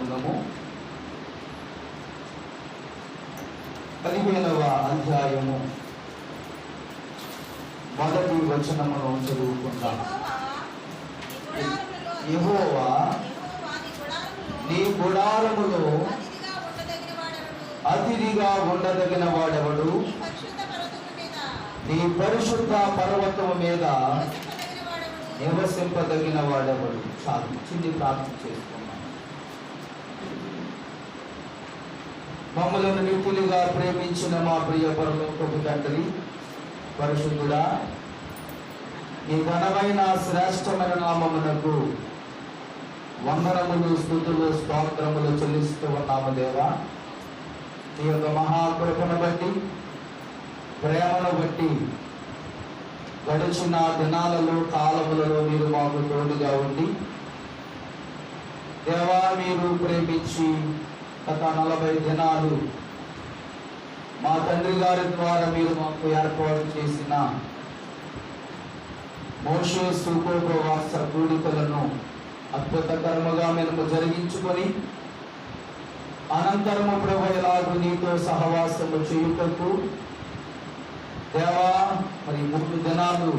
గ్రంథము 15వ అధ్యాయము మొదటి వచనమును చదువుకుందాం. యెహోవా నీ గుడారములో అతిథిగా ఉండదగిన వాడెవడు? నీ పరిశుద్ధ పర్వతము మీద నివసింపదగిన వాడెవడు? చాలు, చిన్ని ప్రార్థన చేసుకున్నాం. మమ్మలను నిపుణులుగా ప్రేమించిన మా ప్రియ పరలోకపు తండ్రి, పరిశుద్ధుడా, నీ ఘనమైన శ్రేష్టమైన నామమునకు వందనములు, స్తుతులు, స్తోత్రములు చెల్లిస్తూ ఉన్నాము దేవా. నీ యొక్క మహాకృపను బట్టి, ప్రేమను బట్టి గడిచిన దినాలలో, కాలములలో మీరు మాకు తోడుగా ఉండి దేవా, మీరు ప్రేమించి గత 40 దినాలు మా తండ్రి గారి ద్వారా మీరు మాకు ఏర్పాటు చేసిన మోషే సుఖోపవాస కూడికలను అద్భుతకరముగా మేము జరిగించుకొని అనంతరము ప్రభు ఎలాగూ నీతో సహవాసము చేయుటకు దేవా, మరి 3 దినాలు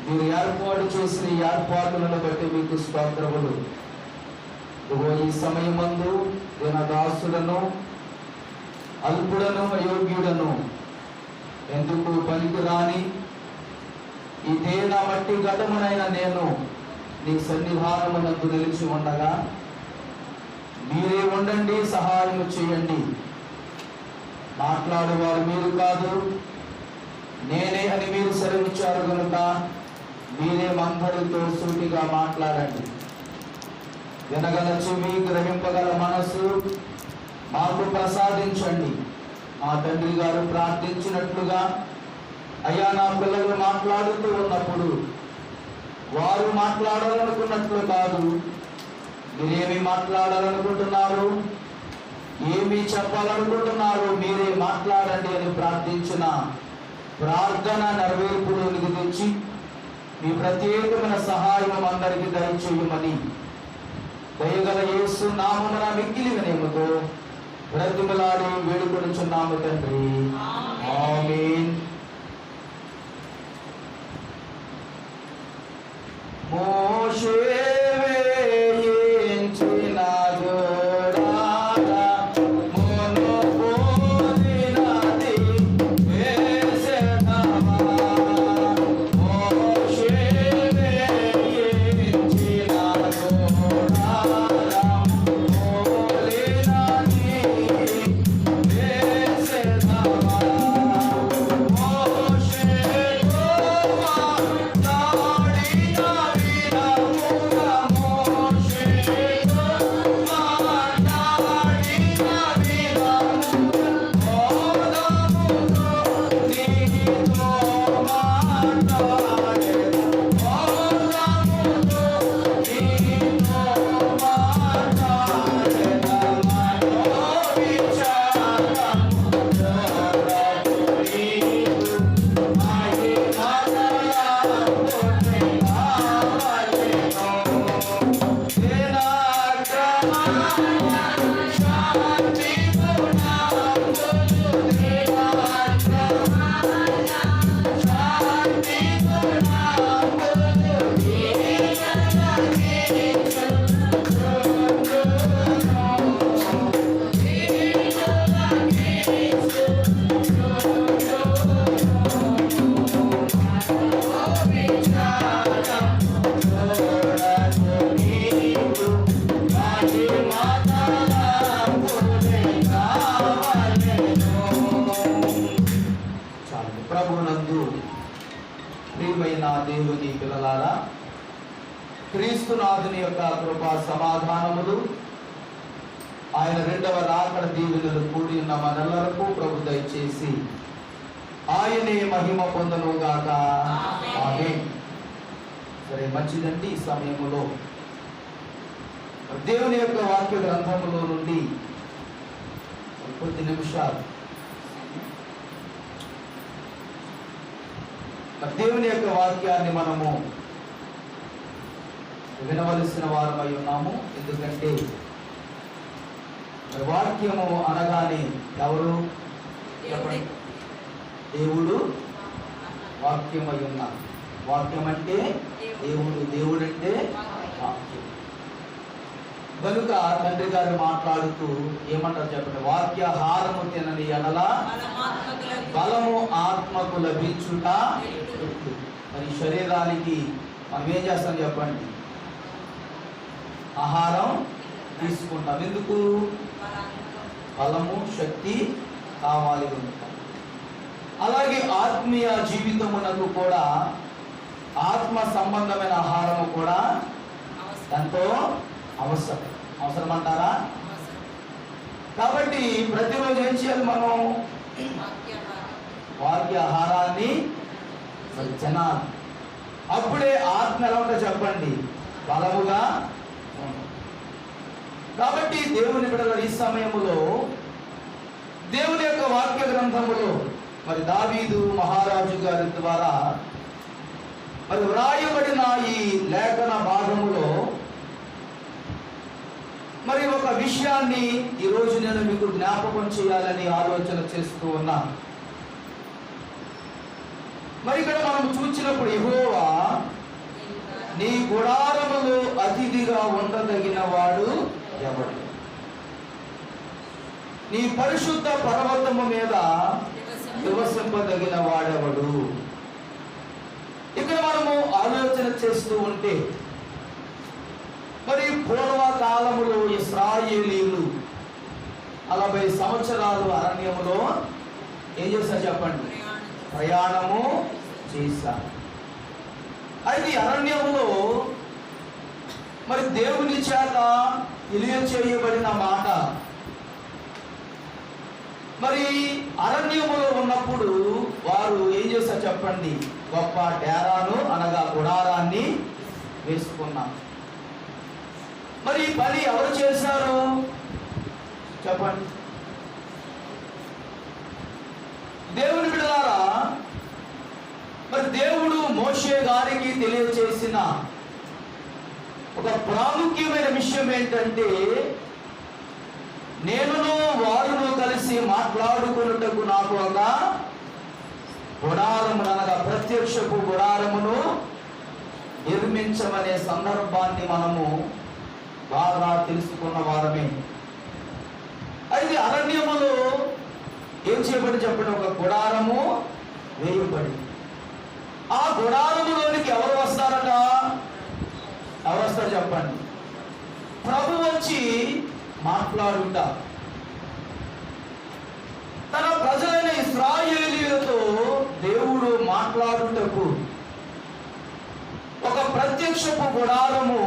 మీరు ఏర్పాటు చేసిన ఈ ఏర్పాటులను బట్టి మీకు స్తోత్రములు. ఈ సమయమందు దినదాసులను, అల్పుడను, అయోగ్యుడను, ఎందుకు పనికిరాని ఈ దేన మట్టి ఘటమునైన నేను నీ సన్నిధానమునందు నిలిచి ఉండగా మీరే ఉండండి, సహాయం చేయండి. మాట్లాడేవారు మీరు కాదు, నేనే అని మీరు సెలవిచ్చారు కనుక మీరే మందరితో సూటిగా మాట్లాడండి. వినగల చెవి, గ్రహింపగల మనసు మాకు ప్రసాదించండి. మా తండ్రి గారు ప్రార్థించినట్లుగా అయ్యా, నా పిల్లలు మాట్లాడుతూ ఉన్నప్పుడు వారు మాట్లాడాలనుకున్నట్లు కాదు, మీరేమి మాట్లాడాలనుకుంటున్నారు, ఏమి చెప్పాలనుకుంటున్నారు, మీరే మాట్లాడండి అని ప్రార్థించిన ప్రార్థన నెరవేర్పులోనికి తెచ్చి మీ ప్రత్యేకమైన సహాయం అందరికీ దయచేయమని దయగల యేసు నామమున మిక్కిలి వినయముతో బ్రతిమలాడి వేడుకొనుచున్నాము తండ్రి, ఆమేన్. మోషే ప్రభునందు ప్రియమైన దేవుని పిల్లలారా, క్రీస్తునాథుని యొక్క కృపా సమాధానములు, ఆయన 2వ రాకడ దీవెనలు కూడి ఉన్న మనెల్లరకు ప్రభు దయచేసి ఆయనే మహిమ పొందనుగాక, ఆమేన్. సరే, మంచిదండి. ఈ సమయంలో దేవుని యొక్క వాక్య గ్రంథములో నుండి కొద్ది నిమిషాలు దేవుని యొక్క వాక్యాన్ని మనము వినవలసిన వారమై ఉన్నాము. ఎందుకంటే వాక్యము అనగానే ఎవరు చెప్పండి? దేవుడు వాక్యమై ఉన్నారు. వాక్యం అంటే దేవుడు, దేవుడు అంటే వాక్యం. కనుక తండ్రి గారు మాట్లాడుతూ ఏమంటారు చెప్పండి? వాక్యాహారము తినని ఎడల బలము ఆత్మకు లభించుట. మరి శరీరానికి మనం ఏం చేస్తాం చెప్పండి? ఆహారం తీసుకుంటాం. ఎందుకు? బలము, శక్తి కావాలి కనుక. అలాగే ఆత్మీయ జీవితమునకు కూడా ఆత్మ సంబంధమైన ఆహారము కూడా ఎంతో అవసరం అంటారా? కాబట్టి ప్రతిరోజు ఏం చేయాలి? మనం వాక్యాహారాన్ని తినాలి. అప్పుడే ఆత్మ ఎలా ఉంటుందో చెప్పండి? బలముగా. కాబట్టి దేవుని బిడ్డల ఈ సమయంలో దేవుని యొక్క వాక్య గ్రంథములో మరి దావీదు మహారాజు గారి ద్వారా మరి వ్రాయబడిన ఈ లేఖన భాగములో మరి ఒక విషయాన్ని ఈరోజు నేను మీకు జ్ఞాపకం చేయాలని ఆలోచన చేస్తూ ఉన్నా. మరి ఇక్కడ మనం చూసినప్పుడు యెహోవా నీ గుడారములో అతిథిగా ఉండదగిన వాడు ఎవడు? నీ పరిశుద్ధ పర్వతము మీద నివసింపదగిన వాడెవడు? ఇక్కడ మనము ఆలోచన చేస్తూ ఉంటే మరి పూర్వకాలములో ఇశ్రాయేలీయులు 40 సంవత్సరాలు అరణ్యములో ఏం చేశారు చెప్పండి? ప్రయాణము చేశారు. అయితే అరణ్యములో మరి దేవుని చేత తెలియచేయబడిన మాట, మరి అరణ్యములో ఉన్నప్పుడు వారు ఏం చేశారు చెప్పండి? గొప్ప డేరాను అనగా గుడారాన్ని వేసుకున్నారు. మరి ఈ పని ఎవరు చేశారు చెప్పండి? దేవుని బిడ్డలారా, మరి దేవుడు మోషే గారికి తెలియచేసిన ఒక ప్రాముఖ్యమైన విషయం ఏంటంటే, నేనును వారును కలిసి మాట్లాడుకున్నటకు నాకు ఒక గుడారమును అనగా ప్రత్యక్షపు గుడారమును నిర్మించమనే సందర్భాన్ని మనము బాగా తెలుసుకున్న వారమే. అయితే అరణ్యములో ఏం చేయబడి చెప్పండి? ఒక గుడారము వేయబడి, ఆ గుడారములోనికి ఎవరు వస్తారట? ఎవరు వస్తారు చెప్పండి? ప్రభు వచ్చి మాట్లాడుట. తన ప్రజలైన ఇశ్రాయేలీయులతో దేవుడు మాట్లాడుటకు ఒక ప్రత్యక్షపు గుడారము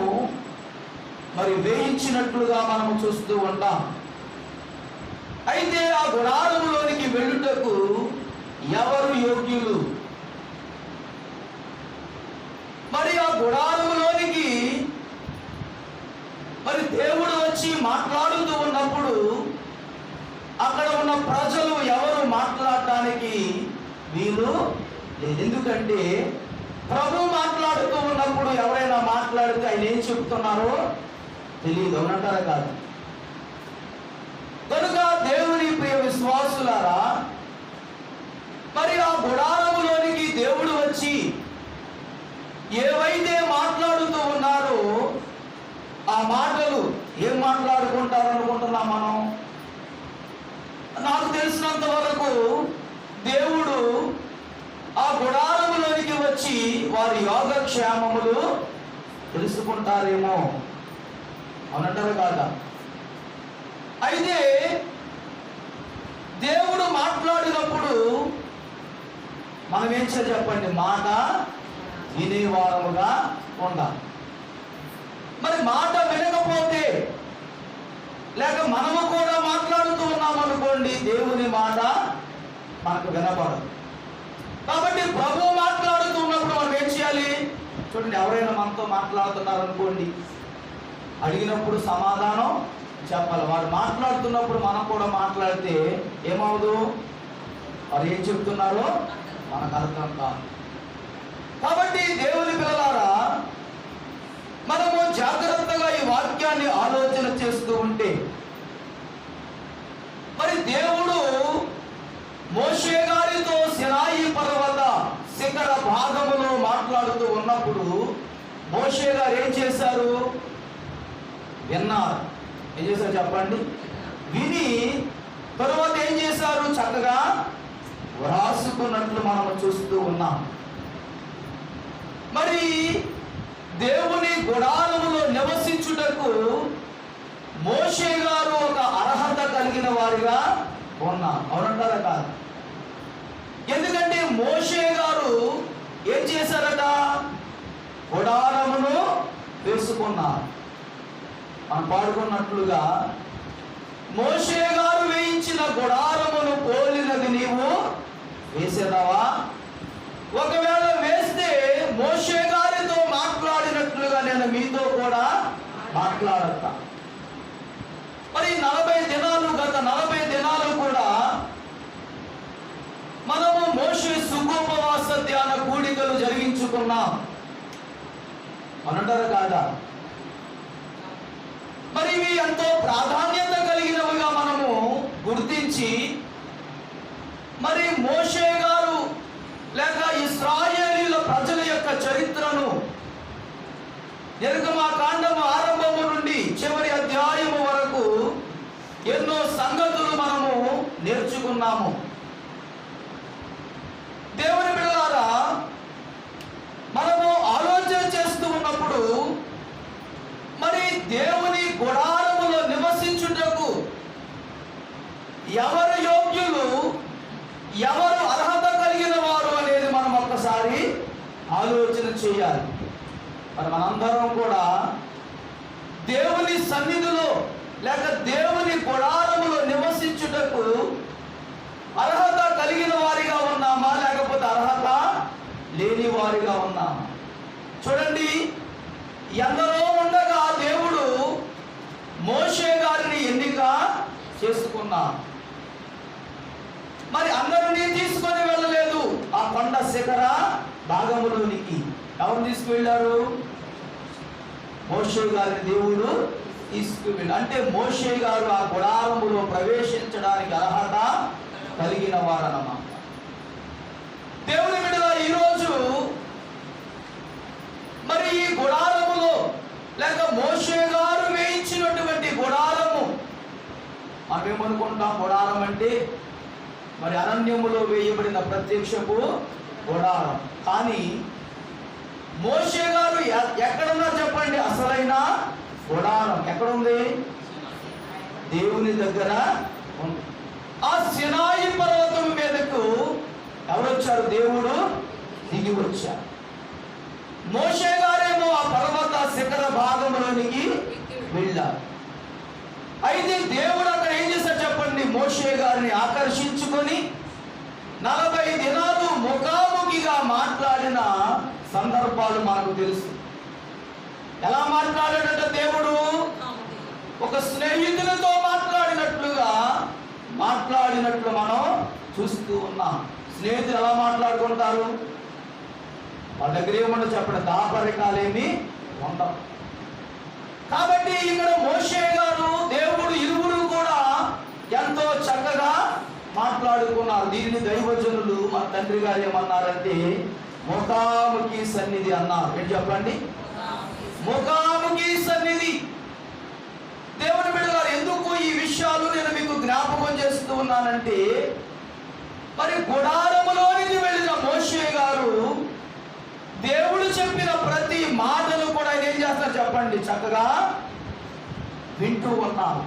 మరి వేయించినట్లుగా మనము చూస్తూ ఉంటాం. అయితే ఆ గుడారములోనికి వెళ్ళుటకు ఎవరు యోగ్యులు? మరి ఆ గుడారములోనికి మరి దేవుడు వచ్చి మాట్లాడుతూ ఉన్నప్పుడు అక్కడ ఉన్న ప్రజలు ఎవరు మాట్లాడటానికి వీలు లేదు. ఎందుకంటే ప్రభు మాట్లాడుతూ ఉన్నప్పుడు ఎవరైనా మాట్లాడితే ఆయన ఏం చెప్తున్నారో తెలియదు, అవునంటారా కాదు? కనుక దేవుని ప్రియ విశ్వాసులారా, మరి ఆ గుడారములోనికి దేవుడు వచ్చి ఏవైతే మాట్లాడుతూ ఉన్నారో ఆ మాటలు ఏం మాట్లాడుకుంటారు అనుకుంటున్నాం మనం? నాకు తెలిసినంత వరకు దేవుడు ఆ గుడారములోనికి వచ్చి వారి యోగక్షేమములు తెలుసుకుంటారేమో, అవునంటారు కాదా? అయితే దేవుడు మాట్లాడినప్పుడు మనం ఏం చేయాలి చెప్పండి? మాట వినేవారముగా ఉండాలి. మరి మాట వినకపోతే, లేక మనము కూడా మాట్లాడుతూ ఉన్నాం అనుకోండి, దేవుని మాట మనకు వినపడదు. కాబట్టి ప్రభు మాట్లాడుతున్నప్పుడు మనం ఏం చేయాలి చూడండి? ఎవరైనా మనతో మాట్లాడుతున్నారు అనుకోండి, అడిగినప్పుడు సమాధానం చెప్పాలి. వారు మాట్లాడుతున్నప్పుడు మనం కూడా మాట్లాడితే ఏమవుదు? వారు ఏం చెప్తున్నారో మనకు అర్థం కాదు. కాబట్టి దేవుని పిల్లలారా, మనము జాగ్రత్తగా ఈ వాక్యాన్ని ఆలోచన చేస్తూ ఉంటే ఉన్నప్పుడు మోషే గారు ఏం చేశారు? విన్నారు. ఏం చేశారు చెప్పండి? విని తరువాత ఏం చేశారు? చక్కగా వ్రాసుకున్నట్లు మనం చూస్తూ ఉన్నాం. మరి దేవుని గుడారములో నివసించుటకు మోషే గారు ఒక అర్హత కలిగిన వారిగా ఉన్నారు. అవునంటారా కాదు? ఎందుకంటే మోషే గారు ఏం చేశారట? గుడారమును వేసుకున్నారు. మనం పాడుకున్నట్లుగా మోషే గారు వేయించిన గుడారమును పోలినది నీవు వేసేదావా? ఒకవేళ వేస్తే మోషే గారితో మాట్లాడినట్లుగా నేను మీతో కూడా మాట్లాడతా. మరి 40 దినాలు, గత 40 దినాలు కూడా మనము మోషే సుఖోపవాస ధ్యాన కూడికలు జరిగించుకున్నాం. అనంటారు కాదా? మరి ఇవి ఎంతో ప్రాధాన్యత కలిగినవిగా మనము గుర్తించి, మరి మోషే గారు లేక ఇశ్రాయేలీయుల ప్రజల యొక్క చరిత్రను నిర్గమకాండము ఆరంభము నుండి చివరి అధ్యాయము వరకు ఎన్నో సంగతులు మనము నేర్చుకున్నాము. దేవుని బిడ్డలారా, మనము ఆలోచన చేస్తూ ఉన్నప్పుడు మరి దేవుని గుడారములో నివసించుటకు ఎవరు యోగ్యులు, ఎవరు అర్హత కలిగిన వారు అనేది మనం ఒక్కసారి ఆలోచన చేయాలి. మరి మనందరం కూడా దేవుని సన్నిధిలో లేక దేవుని గుడారములో నివసించుటకు అర్హత కలిగిన వారిగా ఉన్నామా, లేకపోతే అర్హత లేని వారిగా ఉన్నామా? చూడండి, ఎందరో ఉండగా దేవుడు మోషే గారిని ఎన్నిక చేసుకున్నాడు. మరి అందరినీ తీసుకొని వెళ్ళలేదు ఆ కొండ శిఖర భాగములోనికి. ఎవరు తీసుకువెళ్ళారు? మోషే గారిని దేవుడు తీసుకువెళ్ళాడు. అంటే మోషే గారు ఆ గుడారములో ప్రవేశించడానికి అర్హత కలిగిన వారన్నమాట. దేవుని బిడ్డలారా, ఈరోజు మరి ఈ గుడారములో లేక మోషే గారు వేయించినటువంటి గుడారము, మనం ఏమనుకుంటాం? గుడారం అంటే మరి అరణ్యములో వేయబడిన ప్రత్యక్షపు గుడారం. కానీ మోషే గారు ఎక్కడున్నా చెప్పండి, అసలైన గుడారం ఎక్కడుంది? దేవుని దగ్గర ఉంది. ఆ సినాయి పర్వతం మీదకు ఎవరు వచ్చారు? దేవుడు దిగి వచ్చారు. మోషే గారేమో ఆ పర్వత శిఖర భాగంలోనికి వెళ్ళారు. అయితే దేవుడు అక్కడ ఏం చేశారు చెప్పండి? మోషే గారిని ఆకర్షించుకొని 40 దినాలు ముఖాముఖిగా మాట్లాడిన సందర్భాలు మనకు తెలుసు. ఎలా మాట్లాడాడట దేవుడు? ఒక స్నేహితులతో మాట్లాడినట్లు మనం చూస్తూ ఉన్నాం. స్నేహితులు ఎలా మాట్లాడుకుంటారు? వాళ్ళ దగ్గర ఏమన్నా చెప్పండి, దాపరికాలేమి ఉండవు. కాబట్టి ఇక్కడ మోషే గారు దేవుడు ఇరువురు కూడా ఎంతో చక్కగా మాట్లాడుకున్నారు. దీనిని దైవజనులు మన తండ్రి గారు ఏమన్నారంటే ముఖాముఖి సన్నిధి అన్నారు. ఏంటి చెప్పండి? ముఖాముఖి సన్నిధి. దేవుని బిడ్డలారా, ఎందుకు ఈ విషయాలు నేను మీకు జ్ఞాపకం చేస్తూ ఉన్నానంటే, మరి గుడారములోనికి వెళ్ళిన మోషే గారు దేవుడు చెప్పిన ప్రతి మాటను కూడా ఆయన ఏం చేస్తారు చెప్పండి? చక్కగా వింటూ ఉన్నారు.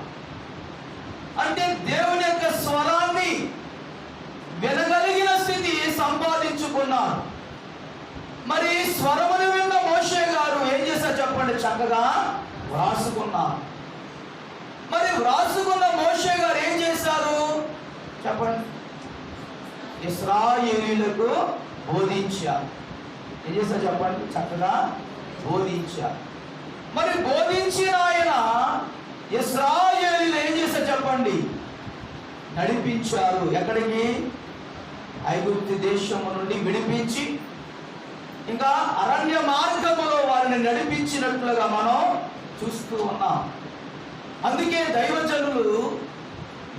అంటే దేవుని యొక్క స్వరాన్ని వినగలిగిన స్థితి సంపాదించుకున్నారు. మరి స్వరమును విన్న మోషే గారు ఏం చేశారు చెప్పండి? చక్కగా వ్రాసుకున్నారు. మరి వ్రాసుకున్న మోషే గారు ఏం చేశారు చెప్పండి? ఇశ్రాయేలీయులకు బోధించారు. ఏం చేశారు చెప్పండి? చక్కగా బోధించారు. మరి బోధించిన ఆయన ఇశ్రాయేలీయులు ఏం చేశారు చెప్పండి? నడిపించారు. ఎక్కడికి? ఐగుప్తు దేశము నుండి విడిపించి ఇంకా అరణ్య మార్గములో వారిని నడిపించినట్లుగా మనం చూస్తూ ఉన్నాం. అందుకే దైవజనులు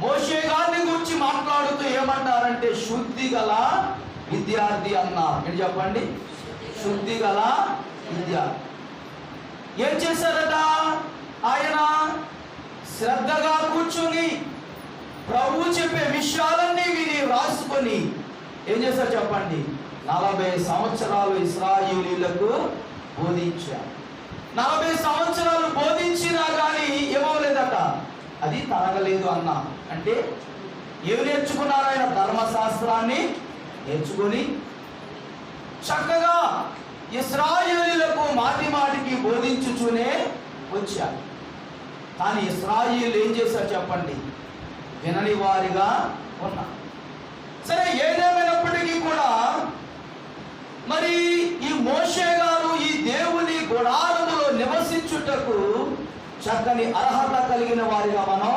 మోషే గారిని గురించి మాట్లాడుతూ ఏమంటారంటే శుద్ధి గల విద్యార్థి అన్నారు. మీరు చెప్పండి, శుద్ధి గల విద్యార్థి. ఏం చేశారట ఆయన? శ్రద్ధగా కూర్చుని ప్రభువు చెప్పే విషయాలన్నీ విని రాసుకొని ఏం చేశారు చెప్పండి? 40 సంవత్సరాలు ఇశ్రాయేలీయులకు బోధించారు. 40 సంవత్సరాలు బోధించినా కానీ ఏమవలేదట, అది తరగలేదు అన్న. అంటే ఏమి నేర్చుకున్నారు? ఆయన ధర్మశాస్త్రాన్ని నేర్చుకొని చక్కగా ఇశ్రాయేలీయులకు మాటి మాటికి బోధించుచూనే వచ్చారు. కానీ ఇశ్రాయేలీయులు ఏం చేశారు చెప్పండి? వినని వారిగా ఉన్నారు. సరే, ఏదేమైనప్పటికీ కూడా మరి ఈ మోషే గారు ఈ దేవుని గుడారములో నివసించుటకు చక్కని అర్హత కలిగిన వారిగా మనం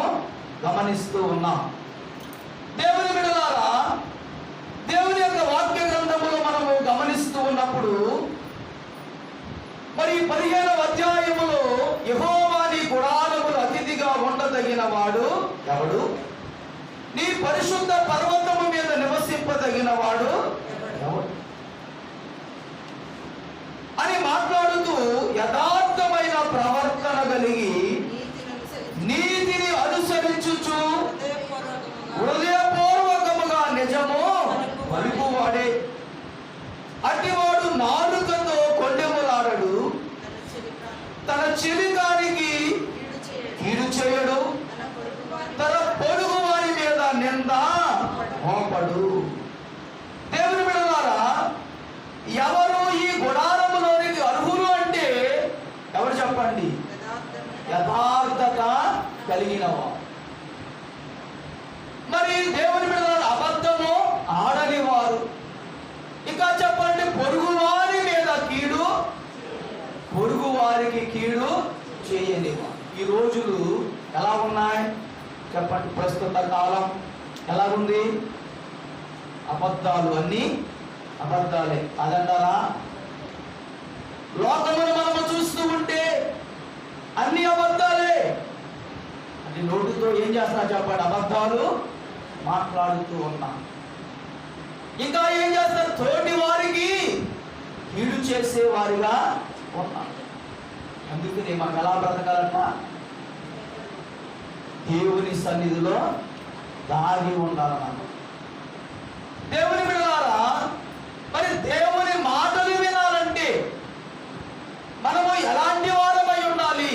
గమనిస్తూ ఉన్నాం. దేవుని బిడ్డలారా, దేవుని యొక్క వాక్య గ్రంథములో మనము గమనిస్తూ ఉన్నప్పుడు మరి 15వ అధ్యాయములో యెహోవా నీ గుడారములో అతిథిగా ఉండదగిన వాడు ఎవడు? నీ పరిశుద్ధ పర్వతము మీద నివసింపదగిన వాడు ఎవడు అని మాట్లాడుతూ యథార్థమైన ప్రవర్తన కలిగి నీతిని అనుసరించుచు హృదయపూర్వకముగా నిజము పలుకువాడే. అట్టివాడు నాలుకతో కొండెములాడడు, తన చెలికానికి కీడు చేయడు, తన పొరుగు వారి మీద నింద మోపడు. దేవుని బిడ్డలారా, ఎవరు ఈ గుడారములోనికి అర్హులు అంటే ఎవరు చెప్పండి? యథార్థత కలిగిన వారు. మరి దేవుని బిడ్డలారా, అబద్ధము ఆడని వారు. ఇంకా చెప్పండి, పొరుగు వారి మీద కీడు, పొరుగు వారికి కీడు చేయని వారు. ఈ రోజులు ఎలా ఉన్నాయి చెప్పండి? ప్రస్తుత కాలం ఎలాగుంది? అబద్ధాలు, అన్ని అబద్ధాలే అదంటారా? లోకమును మనము చూస్తూ ఉంటే అన్ని అబద్ధాలే. అంటే నోటితో ఏం చేస్తున్నా చెప్పండి? అబద్ధాలు మాట్లాడుతూ ఉన్నా. ఇంకా ఏం చేస్తారు? తోటి వారికి కీడు చేసే వారిగా ఉన్నా. అందుకని మనం ఎలా బ్రతకాలంట? దేవుని సన్నిధిలో దాగి ఉండాలన్నమాట. దేవుని బిడ్డలారా, మరి దేవుని మాటలు వినాలంటే మనము ఎలాంటి వారమై ఉండాలి?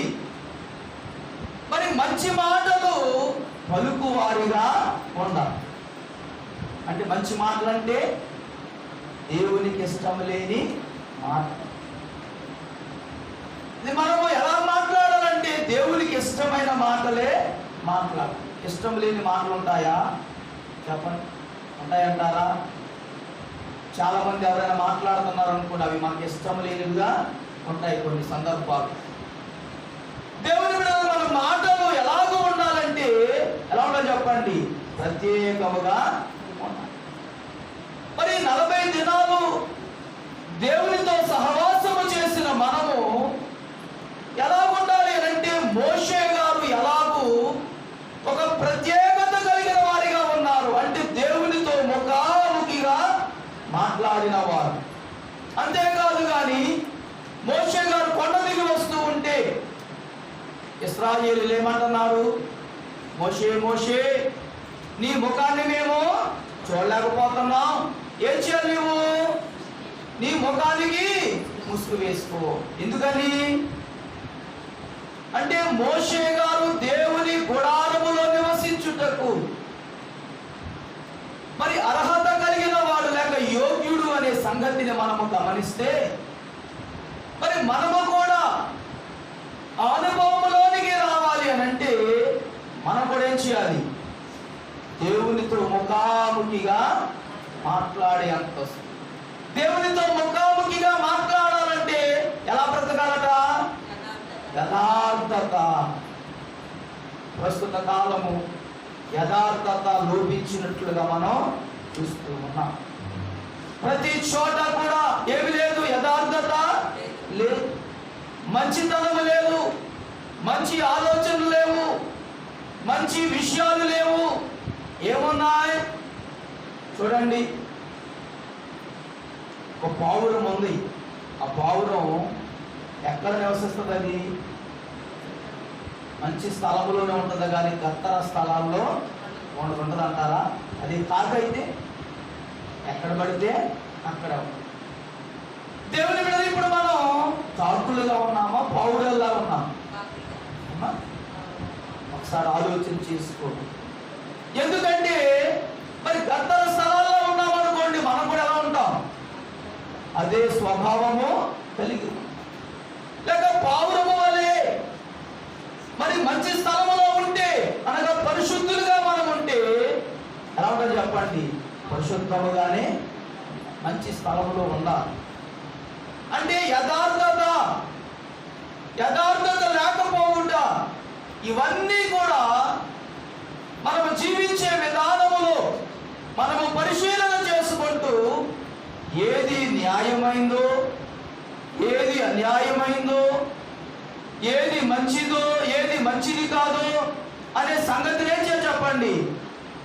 మరి మంచి మాటలు పలుకు వారిగా ఉండాలి. అంటే మంచి మాటలు అంటే దేవునికి ఇష్టం లేని మాట. మనము ఎలా మాట్లాడాలంటే దేవునికి ఇష్టమైన మాటలే మాట్లాడాలి. ఇష్టం లేని మాటలు ఉంటాయా చెప్పండి? ఉంటాయంటారా? చాలా మంది ఎవరైనా మాట్లాడుతున్నారు అనుకోండి, అవి మనకి ఇష్టం లేనివిగా ఉంటాయి కొన్ని సందర్భాలు. దేవుని బిడ్డలు మన మాటలు ఎలాగో ఉండాలంటే ఎలా ఉండాలి చెప్పండి? ప్రత్యేకముగా ఉండాలి. మరి 40 దినాలు దేవునితో సహవాసము చేసిన మనము ఎలా ఉండాలి అంటే మోషే గారు ఎలాగూ ఒక ప్రత్యేకత కలిగిన వారిగా ఉన్నారు. అంటే దేవునితో ముఖాముఖిగా మాట్లాడిన వారు. అంతేకాదు కానీ మోషే గారు కొండ దిగి వస్తూ ఉంటే ఇశ్రాయేలీయులు ఏమంటున్నారు? మోషే మోషే, నీ ముఖాన్ని మేము చూడలేకపోతున్నాం, ఏం చేయాలి? నువ్వు నీ ముఖానికి ముసుగు వేసుకో. ఎందుకని అంటే మోషే గారు దేవుని గుడారములో నివసించుటకు మరి అర్హత కలిగిన వాడు లేక యోగ్యుడు అనే సంగతిని మనము గమనిస్తే మరి మనము కూడా అనుభవంలోనికి రావాలి అని అంటే మనం కూడా ఏం చేయాలి? దేవునితో ముఖాముఖిగా మాట్లాడే అంత వస్తుంది. దేవునితో ముఖాముఖిగా మాట్లాడాలంటే ఎలా బ్రతకాలట? యథార్థత. ప్రస్తుత కాలము యథార్థత లోపించినట్లుగా మనం చూస్తూ ఉన్నాం. ప్రతి చోట కూడా ఏమి లేదు? యథార్థత లేదు, మంచితనం లేదు, మంచి ఆలోచనలు లేవు, మంచి విషయాలు లేవు. ఏమున్నాయి చూడండి. ఒక పావురం ఉంది, ఆ పావురం ఎక్కడ నివసిస్తుంది? అది మంచి స్థలంలోనే ఉంటుంది, కానీ గత్తర స్థలాల్లో ఉంటుంది అంటారా? అది కాకైతే ఎక్కడ పడితే అక్కడ. దేవుని మీద ఇప్పుడు మనం కాకులుగా ఉన్నామా, పావురల్లా ఉన్నామా? ఒకసారి ఆలోచన చేసుకో. ఎందుకంటే మరి గత్తర స్థలాల్లో ఉన్నామనుకోండి, మనం కూడా ఎలా ఉంటాం? అదే స్వభావము కలిగి. లేక పావురము వలె మరి మంచి స్థలంలో ఉంటే, అనగా పరిశుద్ధులుగా మనం ఉంటే ఎలా ఉంటుంది చెప్పండి? పరిశుద్ధముగానే మంచి స్థలంలో ఉండాలి. అంటే యథార్థత లేకపోవుట, ఇవన్నీ కూడా మనము జీవించే విధానములో మనము పరిశీలన చేసుకుంటూ ఏది న్యాయమైందో, ఏది అన్యాయమైందో, ఏది మంచిదో, ఏది మంచిది కాదో అనే సంగతి చెప్పండి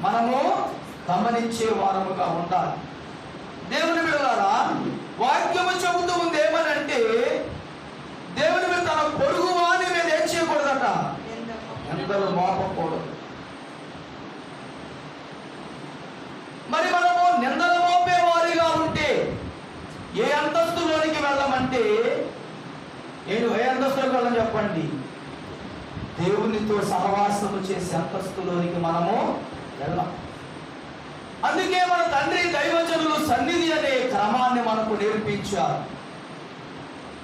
మనము గమనించే వారముగా ఉండాలి. దేవుని బిడ్డలారా, వాక్యము చెబుతూ ఉంది ఏమనంటే, దేవుని మీద తన పొరుగు వాని మీద ఏం చేయకూడదట? ఎందరూ మోపకూడదు. మరి మనము నిందలు మోపే వారిగా ఉంటే ఏ అంతస్తులోనికి వెళ్ళమంటే, నేను ఏ అంతస్తులోకి వెళ్ళని చెప్పండి? దేవునితో సహవాసము చేసే అంతస్తులోనికి మనము వెళ్ళాం. అందుకే మన తండ్రి దైవజనులు సన్నిధి అనే క్రమాన్ని మనకు నేర్పించారు.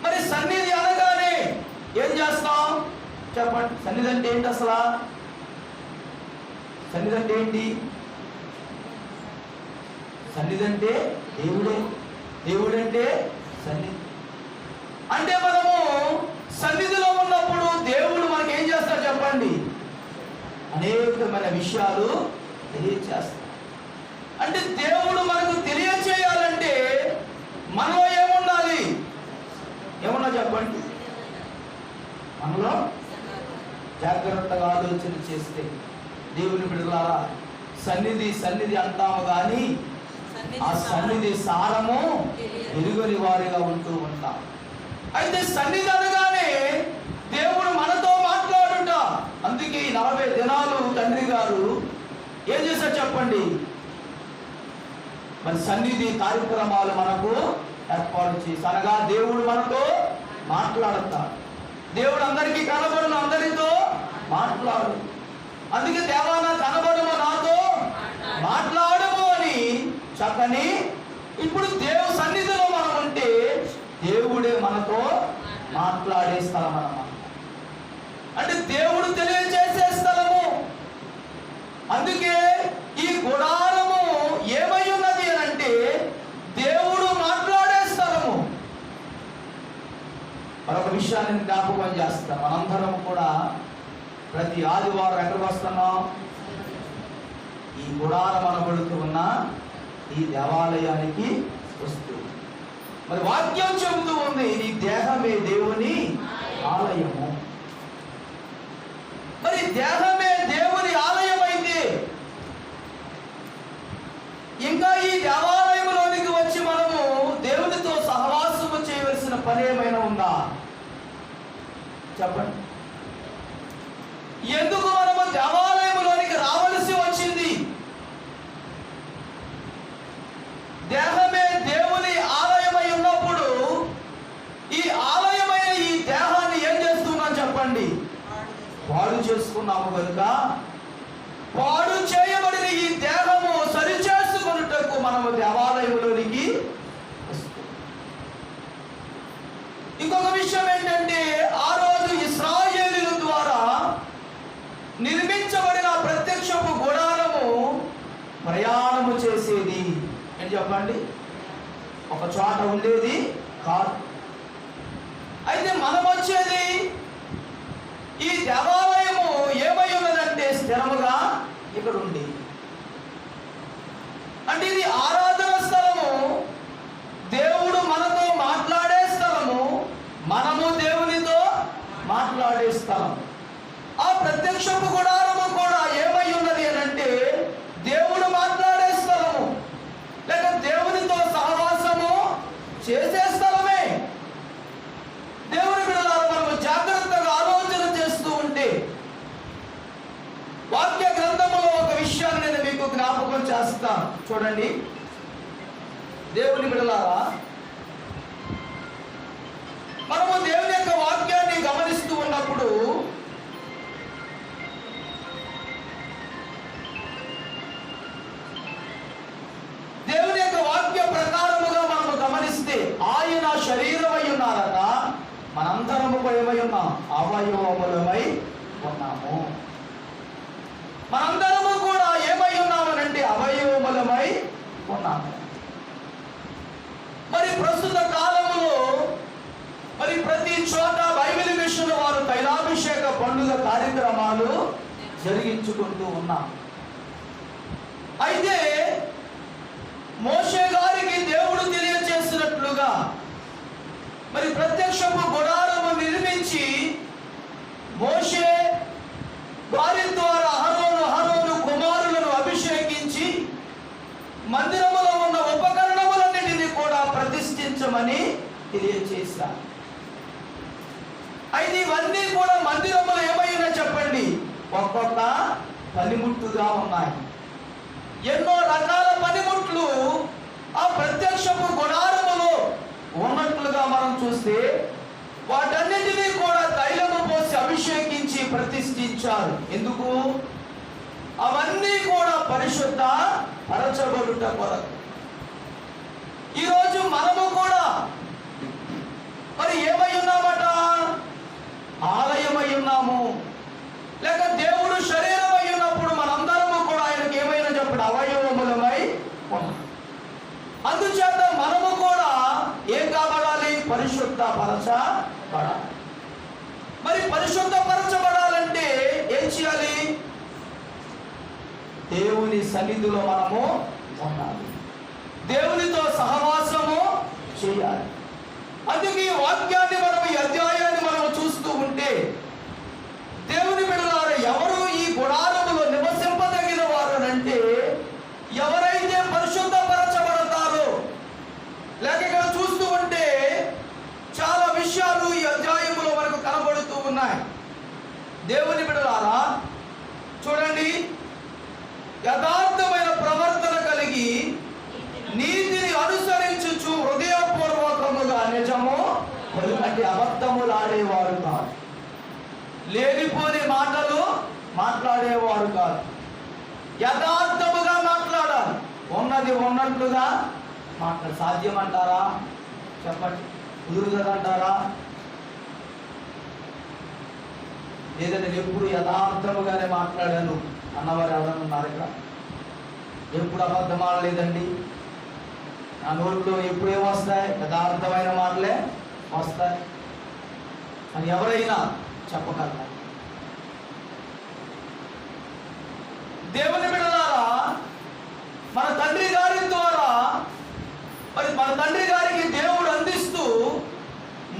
మరి సన్నిధి అనగానే ఏం చేస్తాం చెప్పండి? సన్నిధి అంటే ఏంటి అసలు? సన్నిధి అంటే ఏంటి? సన్నిధి అంటే దేవుడే. దేవుడంటే సన్నిధి. అంటే మనము సన్నిధిలో ఉన్నప్పుడు దేవుడు మనకి ఏం చేస్తాడు చెప్పండి? అనేకమైన విషయాలు తెలియచేస్తాడు. అంటే దేవుడు మనకు తెలియచేయాలంటే మనలో ఏముండాలి? ఏమన్నా చెప్పండి? మనలో జాగ్రత్తగా ఆలోచన చేస్తే దేవుని బిడ్డలారా, సన్నిధి అంటాము కానీ ఆ సన్నిధి సారము ఎరుగని వారిగా ఉంటూ ఉంటాం. అయితే సన్నిధి అనగానే దేవుడు మనతో మాట్లాడుట. అందుకే ఈ 40 దినాలు తండ్రి గారు ఏం చేశారు చెప్పండి? మరి సన్నిధి కార్యక్రమాలు మనకు ఏర్పాటు చేసి, అనగా దేవుడు మనతో మాట్లాడతాడు. దేవుడు అందరికీ కనబడును, అందరితో మాట్లాడు. అందుకే దేవా నా కనబడుము, నాతో మాట్లాడము అని చక్కని. ఇప్పుడు దేవు సన్నిధిలో మనం ఉంటే దేవుడే మనతో మాట్లాడే స్థలం అన్నమాట. అంటే దేవుడు తెలియజేసే స్థలము. అందుకే ఈ గుడారము ఏమై ఉన్నది అని అంటే దేవుడు మాట్లాడే స్థలము. మరొక విషయాన్ని జ్ఞాపకం చేస్తాం. మనందరం కూడా ప్రతి ఆదివారం ఎక్కడికి వస్తున్నాం? ఈ గుడారం అనబడుతూ ఉన్న ఈ దేవాలయానికి వస్తూ, మరి వాక్యం చెబుతూ ఉంది, నీ దేహమే దేవుని ఆలయము. మరి దేహమే దేవుని ఆలయం అయితే ఇంకా ఈ దేవాలయంలోనికి వచ్చి మనము దేవునితో సహవాసము చేయవలసిన పని ఏమైనా ఉందా చెప్పండి? ఎందుకు మనము దేవాలయంలోనికి రావలసి వచ్చింది? దేహమే దేవుని ఆలయమై ఉన్నప్పుడు ఈ ఆలయమైన ఈ దేహాన్ని ఏం చేస్తున్నాం చెప్పండి? పాడు చేసుకున్నాము కనుక పాడు చేయబడిన ఈ దేహము సరిచేసుకున్నట్టుకు మనము దేవాలయంలోనికి వస్తాం. ఇంకొక విషయం ఏంటంటే, ఆ రోజు ఇశ్రాయేలీయుల ద్వారా నిర్మించబడిన ప్రత్యక్షపు గుడారము ప్రయాణము చేసేది అని చెప్పండి, ఒక చోట ఉండేది కాదు. అయితే మనం వచ్చేది ఈ దేవాలయము ఏమై ఉన్నదంటే స్థిరముగా ఇక్కడ ఉంది. అంటే ఇది ఆరాధన స్థలము, దేవుడు మనతో మాట్లాడే స్థలము, మనము దేవునితో మాట్లాడే స్థలం. ఆ ప్రత్యక్షపు గుడారము కూడా ఏమై ఉన్నది అని అంటే దేవుడు మాట్లాడే స్థలము, లేక దేవునితో సహవాసము చేసే స్థలమే. మీకు జ్ఞాపకం చేస్తాను. చూడండి దేవుని బిడ్డలారా, మనము దేవుని యొక్క వాక్యాన్ని గమనిస్తూ ఉన్నప్పుడు దేవుని యొక్క వాక్య ప్రకారముగా మనము గమనిస్తే ఆయన శరీరమై ఉన్నారట, మనందరము ఏమై ఉన్నాం? అవయవములమై ఉన్నాము. మనందరము కూడా ఏమై ఉన్నామనంటే అవయవములమై ఉన్నాము. మరి ప్రస్తుత కాలములో మరి ప్రతి చోట బైబిల్ మిషన్ వారు తైలాభిషేక పండుగ కార్యక్రమాలు జరిగించుకుంటూ ఉన్నాం. అయితే మోషే గారికి దేవుడు తెలియజేసినట్లుగా మరి ప్రత్యక్షపు గుడారము నిర్మించి మోషే వారి ద్వారా అహరోను కుమారులను అభిషేకించి మందిరములో ఉన్న ఉపకరణములన్నిటినీ కూడా ప్రతిష్ఠించమని తెలియజేశారు. అయితే ఇవన్నీ కూడా మందిరములు ఏమైనా చెప్పండి, ఒక్కొక్క పనిముట్టుగా ఉన్నాయి. ఎన్నో రకాల పనిముట్లు ఆ ప్రత్యక్షపు గుడారములో ఉన్నట్లుగా మనం చూస్తే వాటన్నిటినీ కూడా తైలము పోసి అభిషేకించి ప్రతిష్ఠించారు. ఎందుకు? అవన్నీ కూడా పరిశుద్ధ పరచబడుట కొరకు. ఈరోజు మనము కూడా మరి ఏమై ఉన్నామట? ఆలయమై ఉన్నాము. లేక దేవుడు శరీరమై ఉన్నప్పుడు మనందరము కూడా ఆయనకు ఏమైనా చెప్పడు? అవయవములమై ఉన్నాం. అందుచేత మనము కూడా ఏం కాబడాలి? పరిశుద్ధ పరచబడాలి. మరి పరిశుద్ధ పరచబడాలంటే ఏం చేయాలి? దేవుని సన్నిధిలో మనము ఉండాలి, దేవునితో సహవాసము చేయాలి. అందుకే ఈ వాక్యాన్ని మనం, ఈ అధ్యాయాన్ని మనం చూస్తూ ఉంటే దేవుని బిడ్డలారా, ఎవరు ఈ గుడారములో నివసింపదగిన వారు అంటే ఎవరైతే పరిశుద్ధపరచబడతారో. లేక ఇక్కడ చూస్తూ ఉంటే చాలా విషయాలు ఈ అధ్యాయములో మనకు కనబడుతూ ఉన్నాయి. దేవుని బిడ్డలారా చూడండి, యథార్థమైన ప్రవర్తన కలిగి నీతిని అనుసరించుచు హృదయపూర్వకముగా నిజము అంటే అబద్ధములాడేవారు కాదు, లేనిపోని మాటలు మాట్లాడేవారు కాదు. యథార్థముగా మాట్లాడాలి, ఉన్నది ఉన్నట్లుగా మాట్లాడు. సాధ్యమంటారా? చెప్పండి. కుదురుతుందంటారా? లేదంటే ఎప్పుడు యథార్థముగానే మాట్లాడాను అన్నవారు ఎవరైనా ఉన్నారు ఇక్కడ? ఎప్పుడు అబద్ధం ఆడలేదండి, నా నోట్లో ఎప్పుడు ఏమొస్తాయి? యథార్థమైన మాటలే వస్తాయి అని ఎవరైనా చెప్పగలరా? దేవుని బిడ్డలారా, మన తండ్రి గారి ద్వారా మరి మన తండ్రి గారికి దేవుడు అందిస్తూ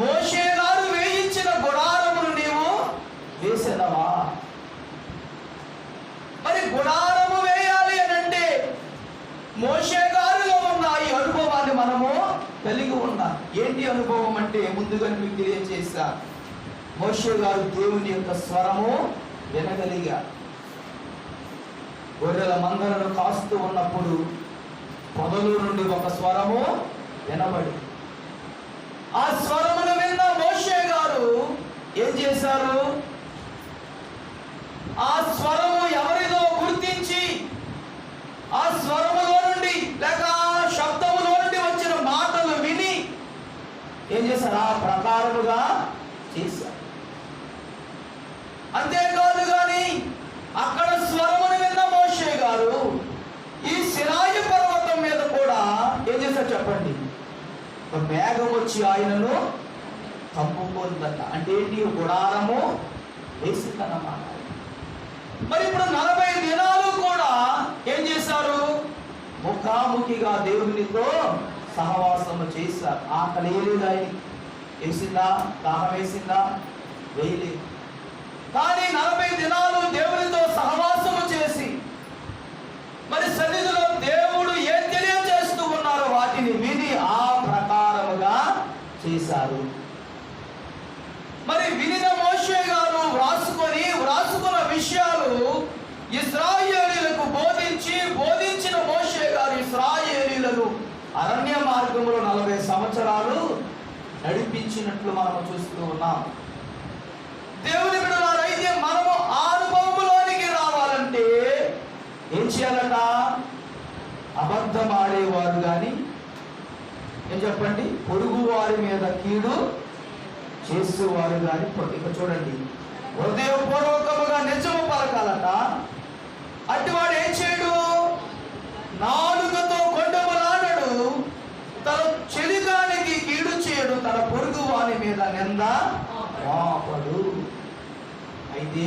మోషే గారు వేయించిన గుడారమును నీవు వేసేదవా? మరి గుడారము వేయాలి అని అంటే మోషే గారిలో ఉన్న ఈ అనుభవాన్ని మనము కలిగి ఉన్నాం. ఏంటి అనుభవం అంటే ముందుగా మీకు తెలియజేశా. మోషే గారు దేవుని యొక్క స్వరము వినగలిగారు. గొర్రెల మందలను కాస్తూ ఉన్నప్పుడు పొదల నుండి ఒక స్వరము వినబడి, ఆ స్వరమును విన్న మోషే గారు ఏం చేశారు? ఆ స్వరము ఎవరిదో గుర్తించి ఆ స్వరములో నుండి లేక శబ్దములో నుండి వచ్చిన మాటలు విని ఏం చేశారు? ఆ ప్రకారముగా చేశారు. అంతేకాదు కానీ అక్కడ స్వరమును విన్న మోషే గారు ఈ సినాయి పర్వతం మీద కూడా ఏం చేశారు చెప్పండి? ఒక మేఘం వచ్చి ఆయనను కమ్ముకుందట. అంటే ఏంటి? గుడారము వేసిందన్నమాట. మరి ఇప్పుడు 40 దినాలు కూడా ఏం చేశారు? ముఖాముఖిగా దేవునితో సహవాసము చేశారు. ఆకలి వేయలేదు ఆయన. వేసిందా? దాహం వేసిందా? వేయలేదు. కానీ 40 దినాలు దేవునితో సహవాసము చేసి మరి సన్నిధిలో దేవుడు ఏం తెలియజేస్తూ ఉన్నారో వాటిని విని ఆ ప్రకారముగా చేశారు. మరి వినిన మోషే గారు వ్రాసుకున్న విషయాలు ఇశ్రాయేలీయులకు బోధించి అరణ్య మార్గంలో 40 సంవత్సరాలు నడిపించినట్లు మనము చూస్తూ ఉన్నాం. దేవుని బిడ్డలారా, అయితే మనము ఆ అనుభవంలోనికి రావాలంటే ఏం చేయాలట? అబద్ధం ఆడేవారు కానీ ఏం చెప్పండి, పొరుగు వారి మీద కీడు చేసేవారు కానీ, ఇక చూడండి, హృదయపూర్వకముగా నిజము పలకాలట. అటువాడు ఏం చేయడు? నాలుకతో కొండములాడడు, తన చెలిగానికి కీడు చేయడు, తన పొరుగు వారి మీద నింద మోపడు. అయితే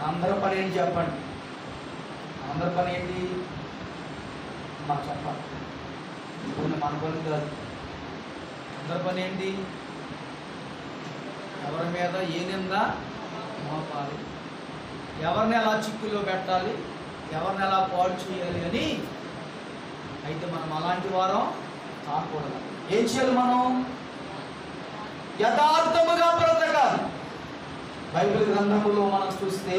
అందరి పని ఏంటి చెప్పండి? అందరి పని ఏంటి? మాకు చెప్పాలి. మన పని కాదు. అందరి పని ఏంటి? ఎవరి మీద ఏ నింద మోపాలి, ఎవరిని ఎలా చిక్కులో పెట్టాలి, ఎవరిని ఎలా పాడు చేయాలి అని. అయితే మనం అలాంటి వారం కాకూడదు. ఏం చేయాలి? మనం యథార్థముగా బ్రతకాలి. బైబిల్ గ్రంథములో మనం చూస్తే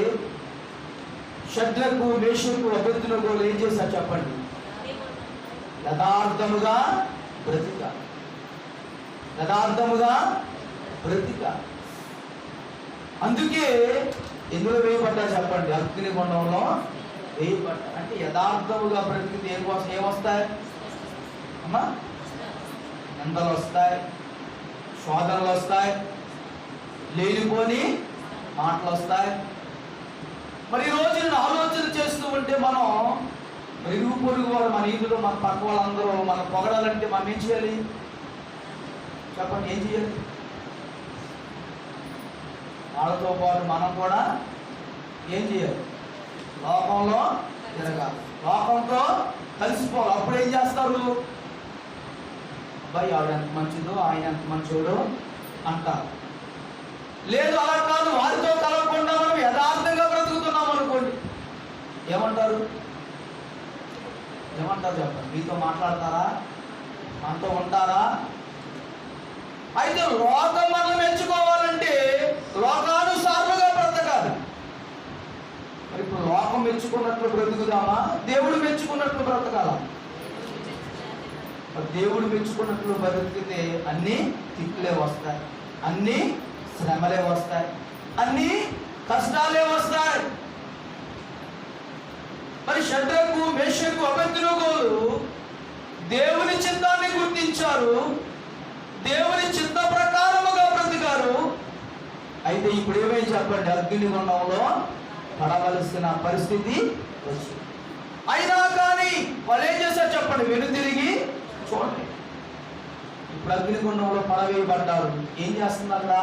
షద్రకు, మేషకు, అబేద్నెగోలు ఏం చేశారు చెప్పండి? యథార్థముగా బ్రతికాలి. యథార్థముగా బ్రతికాలి. అందుకే ఎందులో వేయబడ్డారు చెప్పండి? అగ్నిగుండంలో వేయబడ్డారు. అంటే యథార్థముగా బ్రతికితే ఏమొస్తాయి అమ్మా? నిందలు వస్తాయి, శోధనలు వస్తాయి, లేనిపోని మాటలు వస్తాయి. మరి ఈరోజు నేను ఆలోచన చేస్తూ ఉంటే మనం ఇరుగు పొరుగు వారు, మన ఈదులు, మన పక్క వాళ్ళందరూ మనం పొగడాలంటే మనం ఏం చేయాలి చెప్పండి? ఏం చేయాలి? వాళ్ళతో పాటు మనం కూడా ఏం చేయాలి? లోకంలో తిరగాలి, లోకంతో కలిసిపోవాలి. అప్పుడు ఏం చేస్తారు? అబ్బాయి ఆవిడ ఎంత మంచిదో, ఆయన ఎంత మంచోడో అంటారు. లేదు, అలా కాదు, వారితో కలవకుండా మనం యథార్థంగా బ్రతుకుతున్నాం అనుకోండి, ఏమంటారు? ఏమంటారు చెప్పండి? మీతో మాట్లాడతారా? మనతో ఉంటారా? అయితే లోకం మనం మెచ్చుకోవాలంటే లోకానుసారులుగా బ్రతకాలి. మరి ఇప్పుడు లోకం మెచ్చుకున్నట్లు బ్రతుకుదామా? దేవుడు మెచ్చుకున్నట్లు బ్రతకాలా? దేవుడు మెచ్చుకున్నట్లు బ్రతికితే అన్ని తిట్లే వస్తాయి, అన్ని శ్రమలే వస్తాయి, అన్ని కష్టాలే వస్తాయి. మరి షద్రకు, మేషకు, అబేద్నెగోలు దేవుని చిత్తాన్ని గుర్తించారు, దేవుని చిత్త ప్రకారముగా బ్రతికారు. అయితే ఇప్పుడు ఏమైంది చెప్పండి? అగ్నిగుండంలో పడవలసిన పరిస్థితి వచ్చింది. అయినా కానీ వాళ్ళు ఏం చేశారు చెప్పండి? వెనుతిరిగి చూడండి. ఇప్పుడు అగ్నిగుండంలో పడవేయబడ్డారు. ఏం చేస్తుంది అక్కడ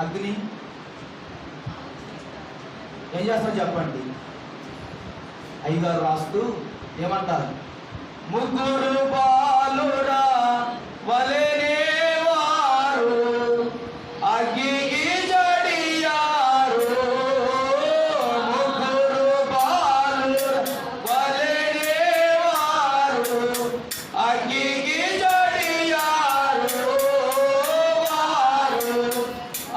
అగ్ని? ఏం చేస్తారు చెప్పండి? అయ్యగారు రాస్తూ ఏమంటారు? ముగ్గురు బాలురా వలెనే వారు అగ్గికి జడియారు. ముగ్గురు బాలురా వలెనే వారు అగ్గికి జడియారు. వారు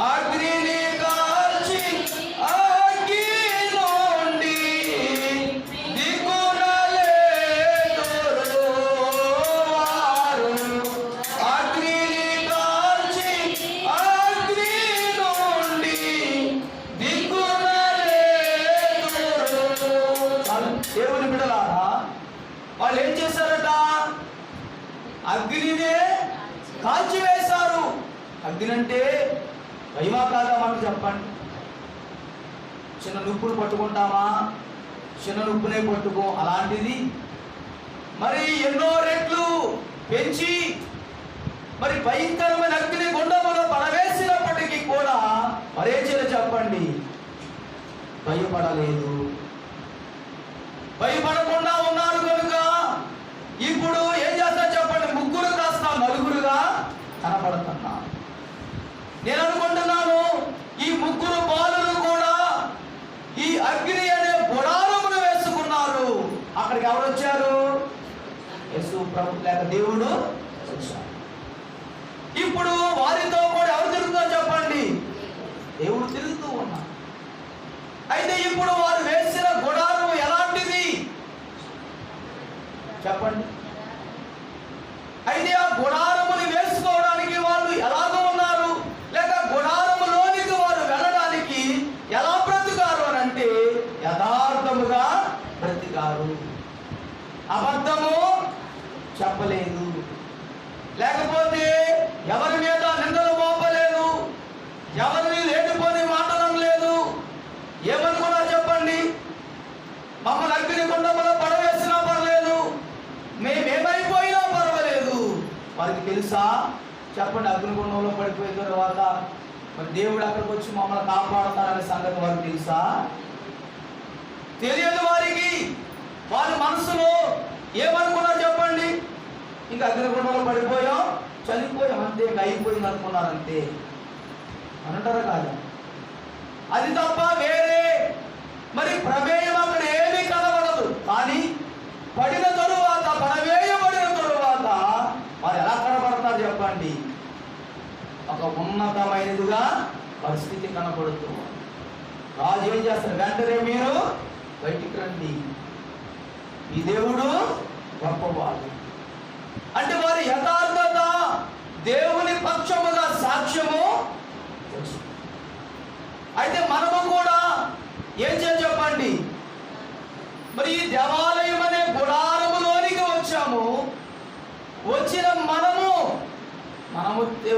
అగ్నిని కాల్చి అగ్గి నుండి దిగునలేదురు. వారు అగ్నిని కాల్చి అగ్ని నుండి దిగునలేదురు. దేవుని బిడ్డలారా, వాళ్ళు ఏం చేశారట? అగ్నినే కాల్చివేశారు. అగ్ని అంటే భయమా కాదా? మనకు చెప్పండి. చిన్న నుప్పును పట్టుకుంటామా? చిన్న నుప్పునే పట్టుకో. అలాంటిది మరి ఎన్నో రెట్లు పెంచి మరి భయంకరమైన అగ్ని గుండములో పడవేసినప్పటికీ కూడా మరే చేయాలి చెప్పండి? భయపడలేదు. భయపడకుండా ఉన్నారు కనుక ఇప్పుడు ఏం చేస్తారు చెప్పండి? ముగ్గురు కాస్త నలుగురుగా కనపడుతున్నారు. నేను అనుకుంటున్నాను ఈ ముగ్గురు బాలురు కూడా ఈ అగ్ని అనే గుడారమును వేసుకున్నారు. అక్కడికి ఎవరు వచ్చారు? యేసు ప్రభు లేక దేవుడు వచ్చారు. ఇప్పుడు వారితో కూడా ఎవరు తిరుగుతారు చెప్పండి? దేవుడు తిరుగుతూ ఉన్నారు. అయితే ఇప్పుడు వారు వేసిన గుడారం ఎలాంటిది చెప్పండి? యథార్థముగా బ్రతికారు, అబద్ధము చెప్పలేదు, లేకపోతే ఎవరి మీద నిందలు మోపలేదు, ఎవరిని లేనిపోని మాటనలేదు. ఏమనుకున్నా చెప్పండి, మమ్మల్ని అగ్నిగుండంలో పడవేసినా పర్లేదు, మేమేమైపోయినా పర్వాలేదు. వారికి తెలుసా చెప్పండి, అగ్నిగుండంలో పడిపోయిన తర్వాత మరి దేవుడు అక్కడికి వచ్చి మమ్మల్ని కాపాడుతారనే సంగతి వారికి తెలుసా? తెలియదు వారికి. వారి మనసులో ఏమనుకున్నారు చెప్పండి, ఇంకా అగ్నిగుండంలో పడిపోయాం, చనిపోయాం, అంతే, ఇంకా అయిపోయింది అనుకున్నారంతే. అంటారా కాదు? అది తప్ప వేరే మరి ప్రమేయం అక్కడ ఏమీ కనబడదు. కానీ పడిన తరువాత, పడవేయబడిన తరువాత వారు ఎలా కనబడతారు చెప్పండి? ఒక ఉన్నతమైనదిగా పరిస్థితి కనబడుతూ రాజు ఏం చేస్తారు? వెంటనే మీరు బయటికి రండి, ఈ దేవుడు గొప్పవాడు. అంటే వారి యథార్థత దేవుని పక్షముగా సాక్ష్యము. అయితే మనము కూడా ఏం చేయాలి చెప్పండి? మరి ఈ దేవాలయం అనే గుడారములోనికి వచ్చాము. వచ్చిన మనము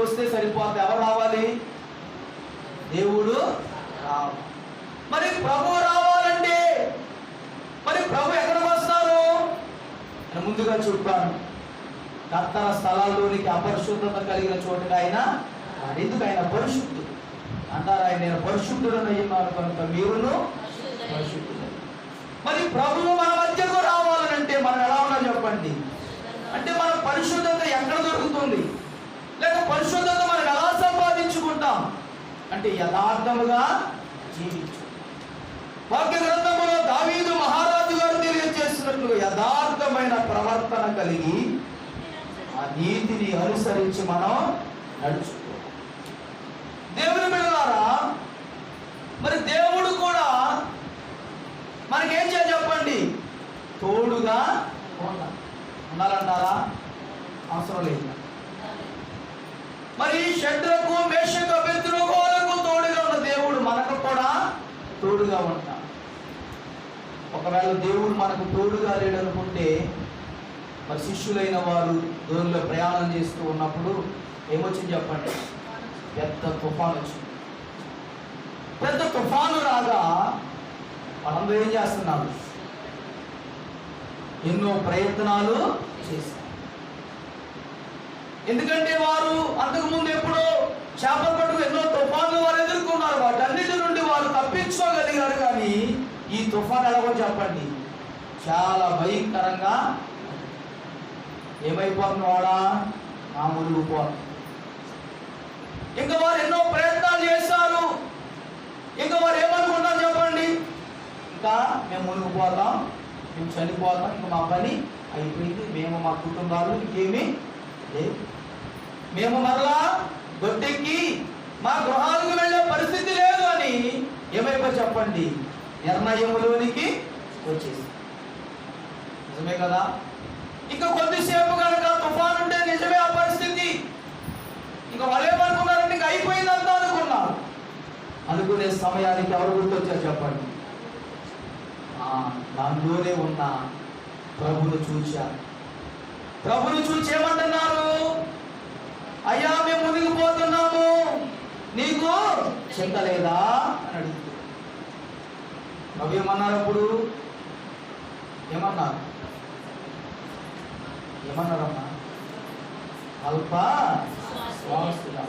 వస్తే సరిపోతే ఎవరు రావాలి? దేవుడు రావాలి. మరి ప్రభు రావాలంటే మరి ప్రభు ఎక్కడికి వస్తారు? నేను ముందుగా చెప్పాను, కర్తన స్థలాల్లోనికి అపరిశుద్ధత కలిగిన చోటుగా ఆయన ఎందుకు? ఆయన పరిశుద్ధుడు అంటారు. ఆయన నేను పరిశుద్ధుడని అయ్యున్నాను కనుక మీరును పరిశుద్ధుడు. మరి ప్రభువు మన మధ్యకు రావాలనంటే మనం ఎలా ఉన్నా చెప్పండి? అంటే మన పరిశుద్ధత ఎక్కడ దొరుకుతుంది? లేక పరిశుద్ధత మనం ఎలా సంపాదించుకుంటాం? అంటే యథార్థముగా జీవించు. వాక్య గ్రంథములో దావీదు మహారాజు గారు తెలియజేసినట్లు యథార్థమైన ప్రవర్తన కలిగి ఆ నీతిని అనుసరించి మనం నడుచుకోవాలి. దేవుని బిడ్డలారా, మరి దేవుడు కూడా మనకేం చేయాలి చెప్పండి? తోడుగా ఉండాలంటారా? అవసరం లేదు. మరి షడ్రకు, మేషకు, అబేద్నెగోలకు తోడుగా ఉన్న దేవుడు మనకు కూడా తోడుగా ఉంటాడు. ఒకవేళ దేవుడు మనకు తోడుగా లేడనుకుంటే మరి శిష్యులైన వారు దూరంలో ప్రయాణం చేస్తూ ఉన్నప్పుడు ఏమొచ్చింది చెప్పండి? పెద్ద తుఫాను వచ్చింది. పెద్ద తుఫాను రాగా వాళ్ళందరూ ఏం చేస్తున్నారు? ఎన్నో ప్రయత్నాలు చేశారు. ఎందుకంటే వారు అంతకుముందు ఎప్పుడో చేపలు పట్టుకు ఎన్నో తుఫాన్లు వారు ఎదుర్కొన్నారు. వాటన్నిటి నుండి వారు తప్పించుకోగలిగారు. కానీ ఈ తుఫాన్ ఎలాగో చెప్పండి? చాలా భయంకరంగా ఏమైపోతుంది? వాడా నా మునిగిపోతుంది. ఇంకా వారు ఎన్నో ప్రయత్నాలు చేశారు. ఇంకా వారు ఏమనుకున్నారు చెప్పండి? ఇంకా మేము మునిగిపోతాం, మేము చనిపోతాం, ఇంకా మా పని అయిపోయింది, మేము మా కుటుంబాలు ఇంకేమీ లేదు, మేము మరలా దొడ్డెక్కి మా గృహాలకు వెళ్ళే పరిస్థితి లేదు అని ఏమైపో చెప్పండి? నిర్ణయంలోనికి వచ్చేసి. నిజమే కదా? ఇంకా కొద్దిసేపు కనుక తుఫాను ఉంటే నిజమే ఆ పరిస్థితి. ఇంకా వాళ్ళు ఏమనుకున్నారంటే ఇంకా అయిపోయిందంతా అనుకున్నారు. అనుకునే సమయానికి ఎవరు గుర్తొచ్చారు చెప్పండి? దానిలోనే ఉన్న ప్రభును చూచారు. ప్రభును చూచి ఏమంటున్నారు? అయ్యా, మేము మునిగిపోతున్నాము, నీకు చింత లేదా అని అడుగుతారు. ప్రభు ఏమన్నారు అప్పుడు? ఏమన్నారమ్మా? అల్ప శ్వాసులా,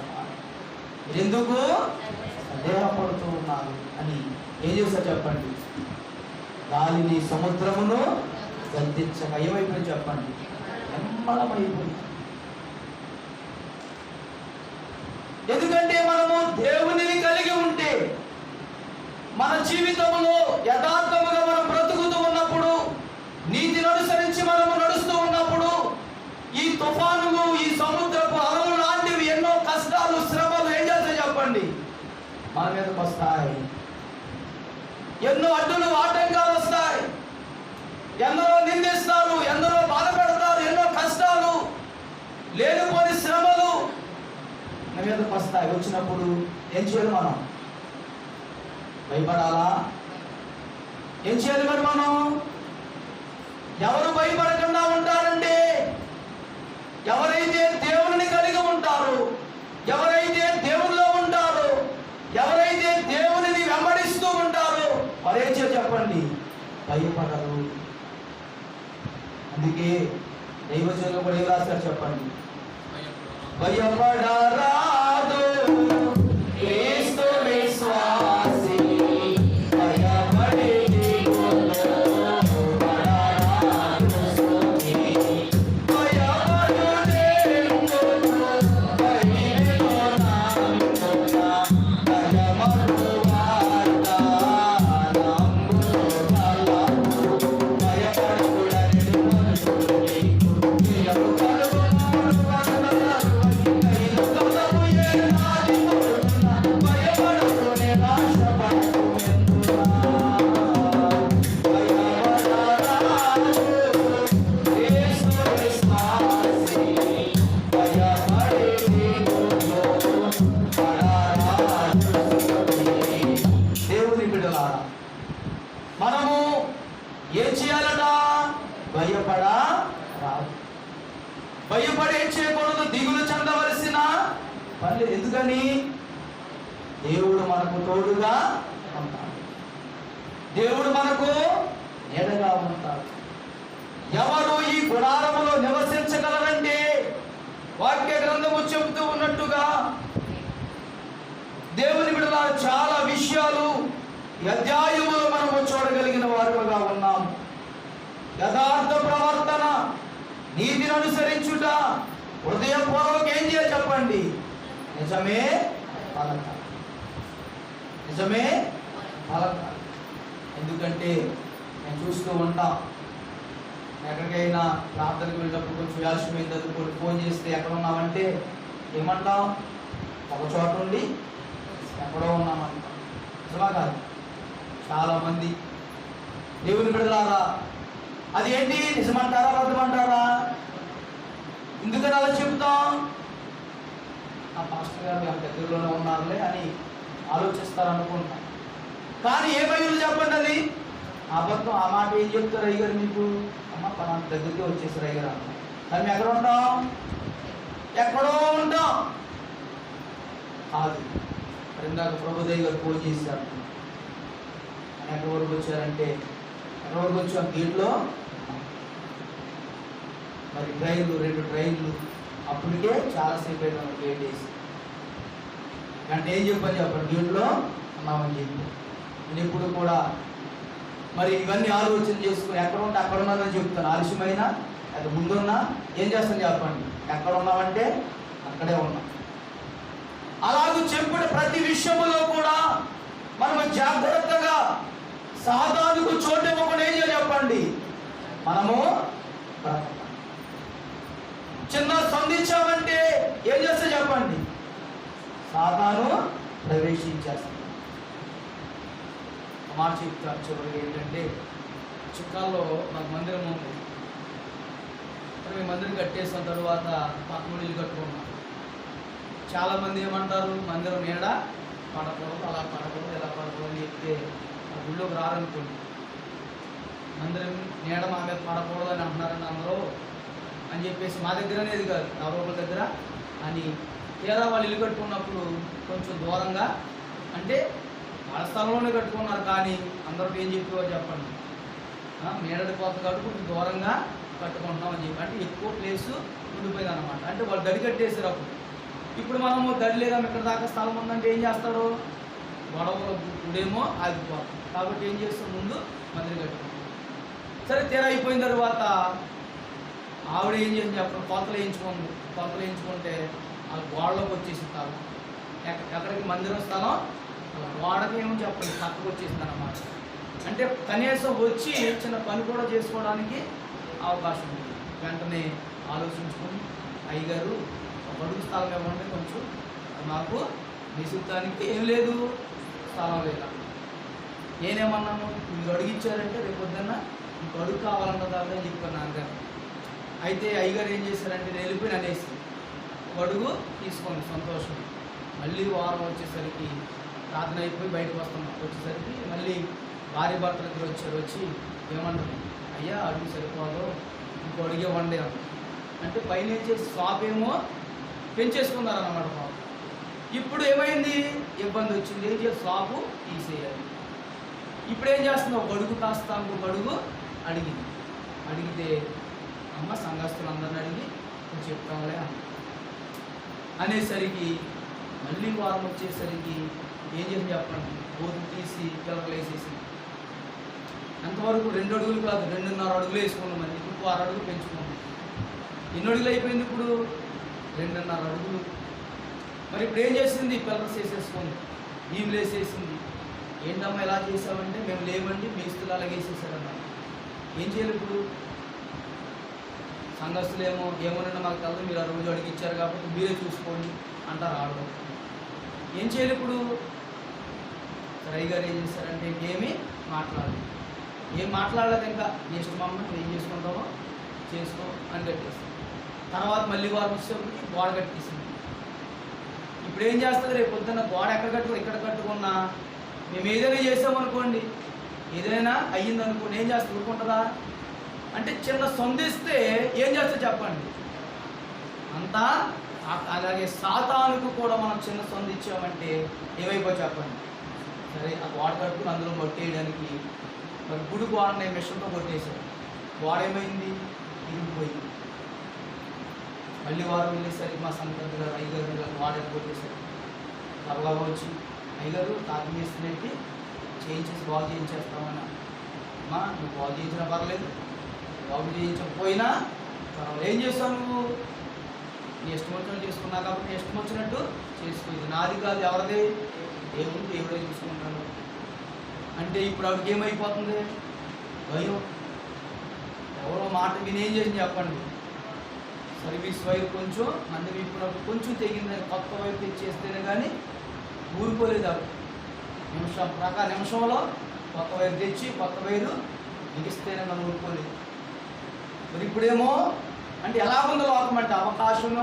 ఎందుకు సందేహపడుతూ ఉన్నారు అని ఏం చేస్తారు చెప్పండి? గాలిని, సముద్రమును గద్దించక ఏమైపోయింది చెప్పండి? నిమ్మలమైపోయింది. ఎందుకంటే మనము దేవునిని కలిగి ఉంటే మన జీవితంలో యథార్థముగా మనం బ్రతుకుతూ ఉన్నప్పుడు, నీతిని అనుసరించి మనము నడుస్తూ ఉన్నప్పుడు, ఈ తుఫానులు, ఈ సముద్రపు అలలు లాంటివి ఎన్నో కష్టాలు, శ్రమలు ఏం చేస్తాయి చెప్పండి? మన మీదకి వస్తాయి. ఎన్నో అడ్డులు, ఆటంకాలు వస్తాయి. ఎందరో నిందిస్తారు, ఎందరో బాధ పెడతారు, ఎన్నో కష్టాలు, లేనిపోని శ్రమలు మన మీదకి వస్తాయి. వచ్చినప్పుడు ఏం చేయాలి? మనం భయపడాలా? ఏం చేయాలి మరి మనం? ఎవరు భయపడకుండా ఉంటారండి? ఎవరైతే దేవుని కలిగి ఉంటారో, ఎవరైతే దేవునిలో ఉంటారో, ఎవరైతే దేవునిని వెంబడిస్తూ ఉంటారో వారేం చేయాలి చెప్పండి? భయపడరు. అందుకే దైవజనులు కూడా ఏం రాశారు చెప్పండి? భయపడరాదు క్రీస్తు విశ్వాసి, భయపడే మనము ఏం చేయాలట? భయపడరాదు. భయపడి ఏం చేయకూడదు? దిగులు చెందవలసిన పని. ఎందుకని? దేవుడు మనకు తోడుగా ఉంటాడు, దేవుడు మనకు నీడగా ఉంటాడు. ఎవరు ఈ గుడారములో నివసించగలరంటే వాక్య గ్రంథము చెబుతూ ఉన్నట్టుగా దేవుని బిడ్డలారా చాలా విషయాలు ఈ అధ్యాయములో మనము చూడగలిగిన వారుగా ఉన్నాము. యథార్థ ప్రవర్తన, నీతిని అనుసరించుట, హృదయపూర్వక ఏం చేయాలి చెప్పండి? నిజమే పలకాలి, నిజమే పలకాలి. ఎందుకంటే నేను చూస్తూ ఉంటాం, ఎక్కడికైనా ప్రార్థనకు వెళ్ళినప్పుడు కొంచెం ఆలస్యమైంది అనుకోండి, ఫోన్ చేస్తే ఎక్కడ ఉన్నామంటే ఏమంటాం? ఒక చోట ఉండి ఎక్కడో ఉన్నామంటాం. నిజమా కాదు? చాలామంది దేవుని బిడ్డలారా అది ఏంటి? నిజమంటారా అబద్ధమంటారా? ఎందుకని అలా చెప్తాం? ఆ పాస్టర్ గారు ఆ దగ్గరలోనే ఉన్నారులే అని ఆలోచిస్తారు అనుకుంటాం. కానీ ఏమైంది చెప్పండి? అది అబద్ధం. ఆ మాట ఏం చెప్తారు అయ్యగారు మీకు? అమ్మ పలానా దగ్గరికి వచ్చేసారు అయ్యగారు అన్న. కానీ మేము ఎక్కడ ఉంటాం? ఎక్కడో ఉంటాం. కాదు. ఇందాక ప్రభుదేవి గారు ఫోన్ చేశారు. ఎక్కడి వరకు వచ్చారంటే ఎక్కడి వరకు వచ్చాం? గేట్లో. మరి ట్రైన్లు, 2 ట్రైన్లు అప్పటికే చాలాసేపు అయినా గేట్ వేసి అంటే ఏం చెప్పని చెప్పండి? గేట్లో ఉన్నామని చెప్పి నేను ఎప్పుడు కూడా మరి ఇవన్నీ ఆలోచన చేసుకుని ఎక్కడ ఉంటే అక్కడ ఉన్నానని చెప్తాను. ఆలస్యమైనా అది ముందున్నా ఏం చేస్తాను చెప్పండి? ఎక్కడ ఉన్నామంటే అక్కడే ఉన్నాం. అలాగే చెప్పిన ప్రతి విషయంలో కూడా మనము జాగ్రత్తగా సాతానుకు చోటు ఇవ్వకుండా ఏం చేయాలి చెప్పండి? మనము చిన్న సంధించామంటే ఏం చేస్తే చెప్పండి? సాతాను ప్రవేశించేస్తాం. మాట చెప్తాను చివరికి ఏంటంటే, చిక్కాల్లో నాకు మందిరం ఉంది. మేము మందిరం కట్టేసిన తర్వాత పక్కన ఇల్లు కట్టుకున్నాం. చాలామంది ఏమంటారు? మందిరం నీడ పడకూడదు, అలా పడకూడదు, ఎలా పడకూడదు అని చెప్తే గుళ్ళోకి రారనుకోండి. మందిరం నీడ మా మీద పడకూడదు అని అంటున్నారని అందరూ అని చెప్పేసి మా దగ్గర అనేది కాదు, ఎవరొకరి దగ్గర అని లేదా వాళ్ళు ఇల్లు కట్టుకున్నప్పుడు కొంచెం దూరంగా, అంటే వాళ్ళ స్థలంలోనే కట్టుకున్నారు కానీ అందరూ ఏం చెప్పేవారు చెప్పండి? నీడది పోత కాబట్టి కొంచెం దూరంగా కట్టుకుంటున్నాం అని చెప్పి, అంటే ఎక్కువ ప్లేసు ఉండిపోయింది అనమాట. అంటే వాళ్ళు గడి కట్టేసారు అప్పుడు. ఇప్పుడు మనము గడి లేదా ఇక్కడ దాకా స్థలం ఉందంటే ఏం చేస్తారు? గొడవలో గుడేమో ఆగిపోతాం. కాబట్టి ఏం చేస్తాం? ముందు మందిరం కట్టుకుంటాం. సరే తీరా అయిపోయిన తర్వాత ఆవిడ ఏం చేసింది చెప్పండి? కొలతలు వేయించుకుంటే వాళ్ళ గోడలోకి వచ్చేసిన స్థలం, ఎక్కడికి మందిరం స్థలం గోడకి ఏమో చెప్పండి పక్కకు వచ్చేసింది అన్నమాట. అంటే కనీసం వచ్చి చిన్న పని కూడా చేసుకోవడానికి అవకాశం ఉంది. వెంటనే ఆలోచించుకొని అయ్యగారు ఒక అడుగు స్థలం ఇవ్వండి, కొంచెం మాకు నిశ్చితానికి ఏం లేదు, స్థలం లేదా. నేనేమన్నాను? మీరు అడిగిచ్చారంటే రేపు పొద్దున్న ఇంకో అడుగు కావాలన్నదాన్ని అని చెప్పాను నాన్నగారు. అయితే అయ్యగారు ఏం చేశారంటే నేను వెళ్ళిపోయి అనేసి అడుగు తీసుకోండి సంతోషం. మళ్ళీ వారం వచ్చేసరికి ప్రార్థన అయిపోయి బయటకు వస్తున్నాం. వచ్చేసరికి మళ్ళీ భార్య భర్తల దగ్గర వచ్చి ఏమన్నారు, అయ్యా అడుగు సరిపోదు, ఇంకో అడిగే వండే అంటే పైనుంచి షాప్ ఏమో పెంచేసుకున్నారన్నమాట పాపం. ఇప్పుడు ఏమైంది, ఇబ్బంది వచ్చింది, ఏం చేయాలి, షాపు తీసేయాలి. ఇప్పుడు ఏం చేస్తుంది, ఒక అడుగు కాస్త ఇంకొక అడుగు అడిగితే అమ్మ సంఘస్థులందరిని అడిగి నువ్వు చెప్తాంలే అనేసరికి మళ్ళీ వారం వచ్చేసరికి ఏం చేసి చెప్పండి, బోధు తీసి పిల్లలు వేసేసి అంతవరకు 2 అడుగులు కాదు 2.5 అడుగులు వేసుకున్నాం. మళ్ళీ ఇంకో 6 అడుగులు పెంచుకున్నాం. ఎన్ని అడుగులు అయిపోయింది ఇప్పుడు, 2.5 అడుగులు. మరి ఇప్పుడు ఏం చేసింది, పిల్లలు వేసేసుకుంది, భీములు వేసేసింది. ఏంటమ్మా ఎలా చేసామంటే, మేము లేవండి మేస్తులు అలాగే వేసేసారన్నమాట. ఏం చేయాలి ఇప్పుడు, సంఘస్థులు ఏమోనన్నా మాకు తెలదు, మీరు ఆ రోజు అడిగిచ్చారు కాబట్టి మీరే చూసుకోండి అంటారు ఆడవాళ్ళు. ఏం చేయాలి ఇప్పుడు, రై గారు ఏం చేశారంటే ఇంకేమీ మాట్లాడలేదు ఇంకా ఇష్టమమ్మ నువ్వు ఏం చేసుకుంటావో చేసుకో అని కట్టేస్తాం. తర్వాత మళ్ళీ వారు వచ్చేసరికి గోడ కట్టేసింది. ఇప్పుడు ఏం చేస్తుంది, రేపు పొద్దున్న గోడ ఎక్కడ కట్టుకుని ఇక్కడ కట్టుకున్నా మేము ఏదైనా చేసామనుకోండి, ఏదైనా అయ్యిందనుకోండి, ఏం చేస్తుంది, ఊరుకుంటుందా అంటే చిన్న సొందిస్తే ఏం చేస్తే చెప్పండి అంతా. అలాగే సాతానుకు కూడా మనం చిన్న సొంది ఇచ్చామంటే ఏమైపో చెప్పండి. సరే ఆ గోడ కట్టుకుని అందులో కొట్టేయడానికి మరి గుడి గోడని మిషన్తో కొట్టేశారు. గోడ ఏమైంది, ఇరిగిపోయింది. మళ్ళీ వారు వెళ్ళేసరికి మా సంక్రాంతి గారు అయ్యగారు గోడ కొట్టేశారు. త్వరగా వచ్చి అయ్యగారు తాకి వేసినట్టు చేయించేసి బాగు చేయించేస్తామన్నా. అమ్మా నువ్వు బాగు చేయించినా పర్లేదు, బాగు చేయించకపోయినా తర్వాత ఏం చేస్తావు, నువ్వు నీ ఇష్టం వచ్చినట్టు చేసుకున్నావు కాబట్టి ఇష్టం వచ్చినట్టు చేసుకో, ఇది నాది కాదు ఎవరిది, దేవుడే చూసుకుంటాను అంటే. ఇప్పుడు ఆవిడకి ఏమైపోతుంది, భయం. ఎవరో మాట వినేం చేసి చెప్పండి, సర్వీస్ వైర్ కొంచెం మంది విప్పినప్పుడు కొంచెం తెగిందని కొత్త వైర్ తెచ్చేస్తేనే కానీ ఊరుకోలేదు. ఆవిడ నిమిషంలో కొత్త వైరు తెచ్చి కొత్త వైరు బిగిస్తేనే మనం ఊరుకోలేదు. మరి ఇప్పుడేమో అంటే ఎలా ఉందో లోకం అంటే అవకాశం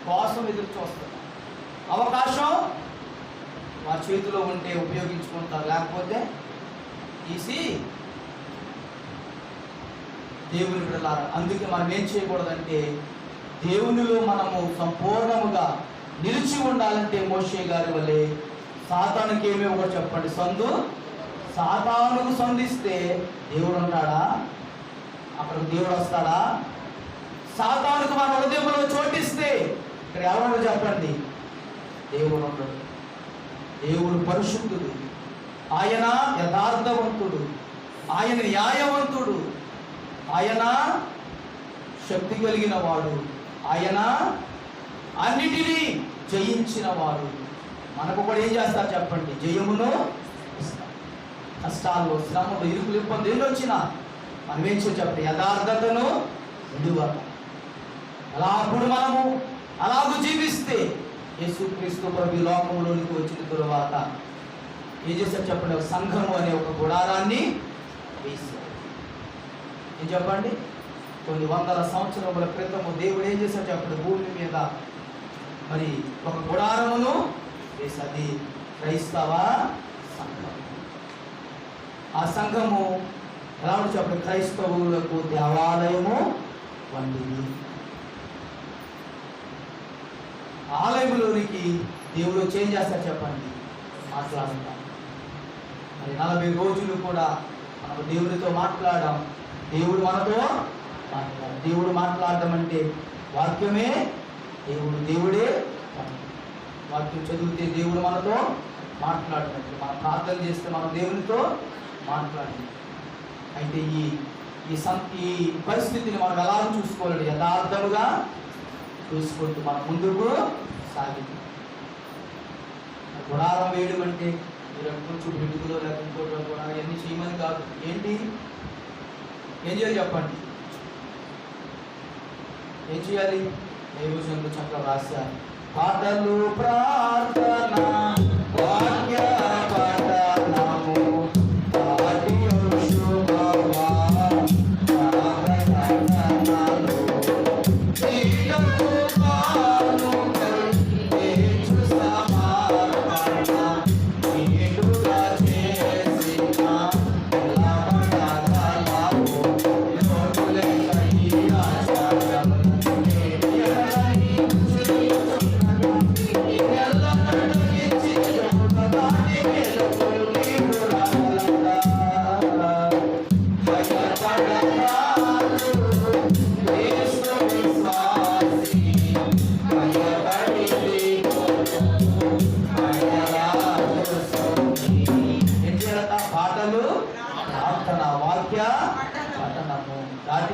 కోసం ఎదురు చూస్తారు. అవకాశం వారి చేతిలో ఉంటే ఉపయోగించుకుంటారు, లేకపోతే తీసి దేవుని బిడ్డలారా. అందుకే మనం ఏం చేయకూడదంటే దేవునిలో మనము సంపూర్ణముగా నిలిచి ఉండాలంటే మోషే గారి వల్లే సాతానుకి ఏమీ ఒకటి చెప్పండి, సందు. సాతానుకు సంధిస్తే దేవుడు ఉంటాడా, అక్కడ దేవుడు వస్తాడా? సాతానుకు మన హృదయంలో చోటిస్తే ఇక్కడ ఎవరు చెప్పండి, దేవుడు ఉండడు. దేవుడు పరిశుద్ధుడు, ఆయన యథార్థవంతుడు, ఆయన న్యాయవంతుడు, ఆయన శక్తి కలిగిన వాడు, ఆయన అన్నిటినీ జయించిన వాడు. మనకు కూడా ఏం చేస్తారు చెప్పండి, జయమును ఇస్తారు. కష్టాల్లో శ్రమలు ఇరుకులు ఇబ్బంది ఏళ్ళు వచ్చినా మనం ఏం చెప్పండి, యథార్థతను విడువక అలా అప్పుడు మనము అలాగూ జీవిస్తే యేసుక్రీస్తు ప్రభు లోకంలోనికి వచ్చిన తరువాత ఏం చేశారు చెప్పండి, సంఘము అనే ఒక గుడారాన్ని వేశారు. ఏం చెప్పండి, కొన్ని వందల సంవత్సరముల క్రితము దేవుడు ఏం చేశారు చెప్పండి, భూమి మీద మరి ఒక గుడారమును వేశారు. అది క్రైస్తవ సంఘం. ఆ సంఘము ఎలా ఉంటుంది చెప్పండి, క్రైస్తవులకు దేవాలయము వంటిది. ఆలయంలోనికి దేవుడు చేంజ్ చేస్తారు చెప్పండి, మాట్లాడతాం. మరి 40 రోజులు కూడా మనం దేవుడితో మాట్లాడాం. దేవుడు మనతో మాట్లాడాలి. దేవుడు మాట్లాడడం అంటే వాక్యమే దేవుడే. వాక్యం చదివితే దేవుడు మనతో మాట్లాడినట్టు, మనం ప్రార్థన చేస్తే మనం దేవునితో మాట్లాడాలి. అయితే ఈ పరిస్థితిని మనం ఎలా చూసుకోవాలి, యథార్థముగా చూసుకుంటూ మనం ముందుకు సాగింది. గుడారం వేయడం అంటే మీరు కొంచెం బిడ్డలో లేకపోతే కూడా అవన్నీ చేయమని కాదు. ఏంటి ఏం చేయాలి చెప్పండి, ఏం చేయాలి? దైవజనులు చక్కగా రాశారు, పాటలు ప్రార్థన వాక్య పఠనము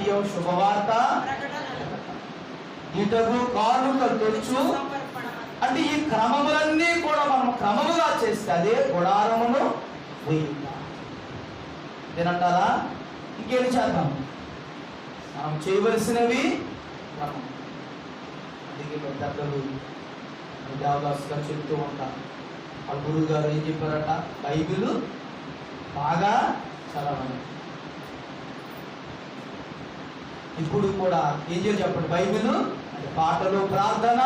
దాటియో శుభవార్త ఇటగు కానుక తెచ్చు. అంటే ఈ క్రమములన్నీ కూడా మనం క్రమముగా చేస్తే అదే గుడారమును వేయుట. ఏనంటారా? ఇంకేం చేద్దాం? మనం చేయవలసినవి క్రమం. అందుకే పెద్దలు దేవదాస్ గారు చెప్తూ ఉంటారు, వాళ్ళ గురువు గారు ఏం చెప్పారట, బైబిల్ బాగా చదవాలి. ఇప్పుడు కూడా ఏం చేయాలి చెప్పండి? బైబిల్ పాటలు, ప్రార్థన,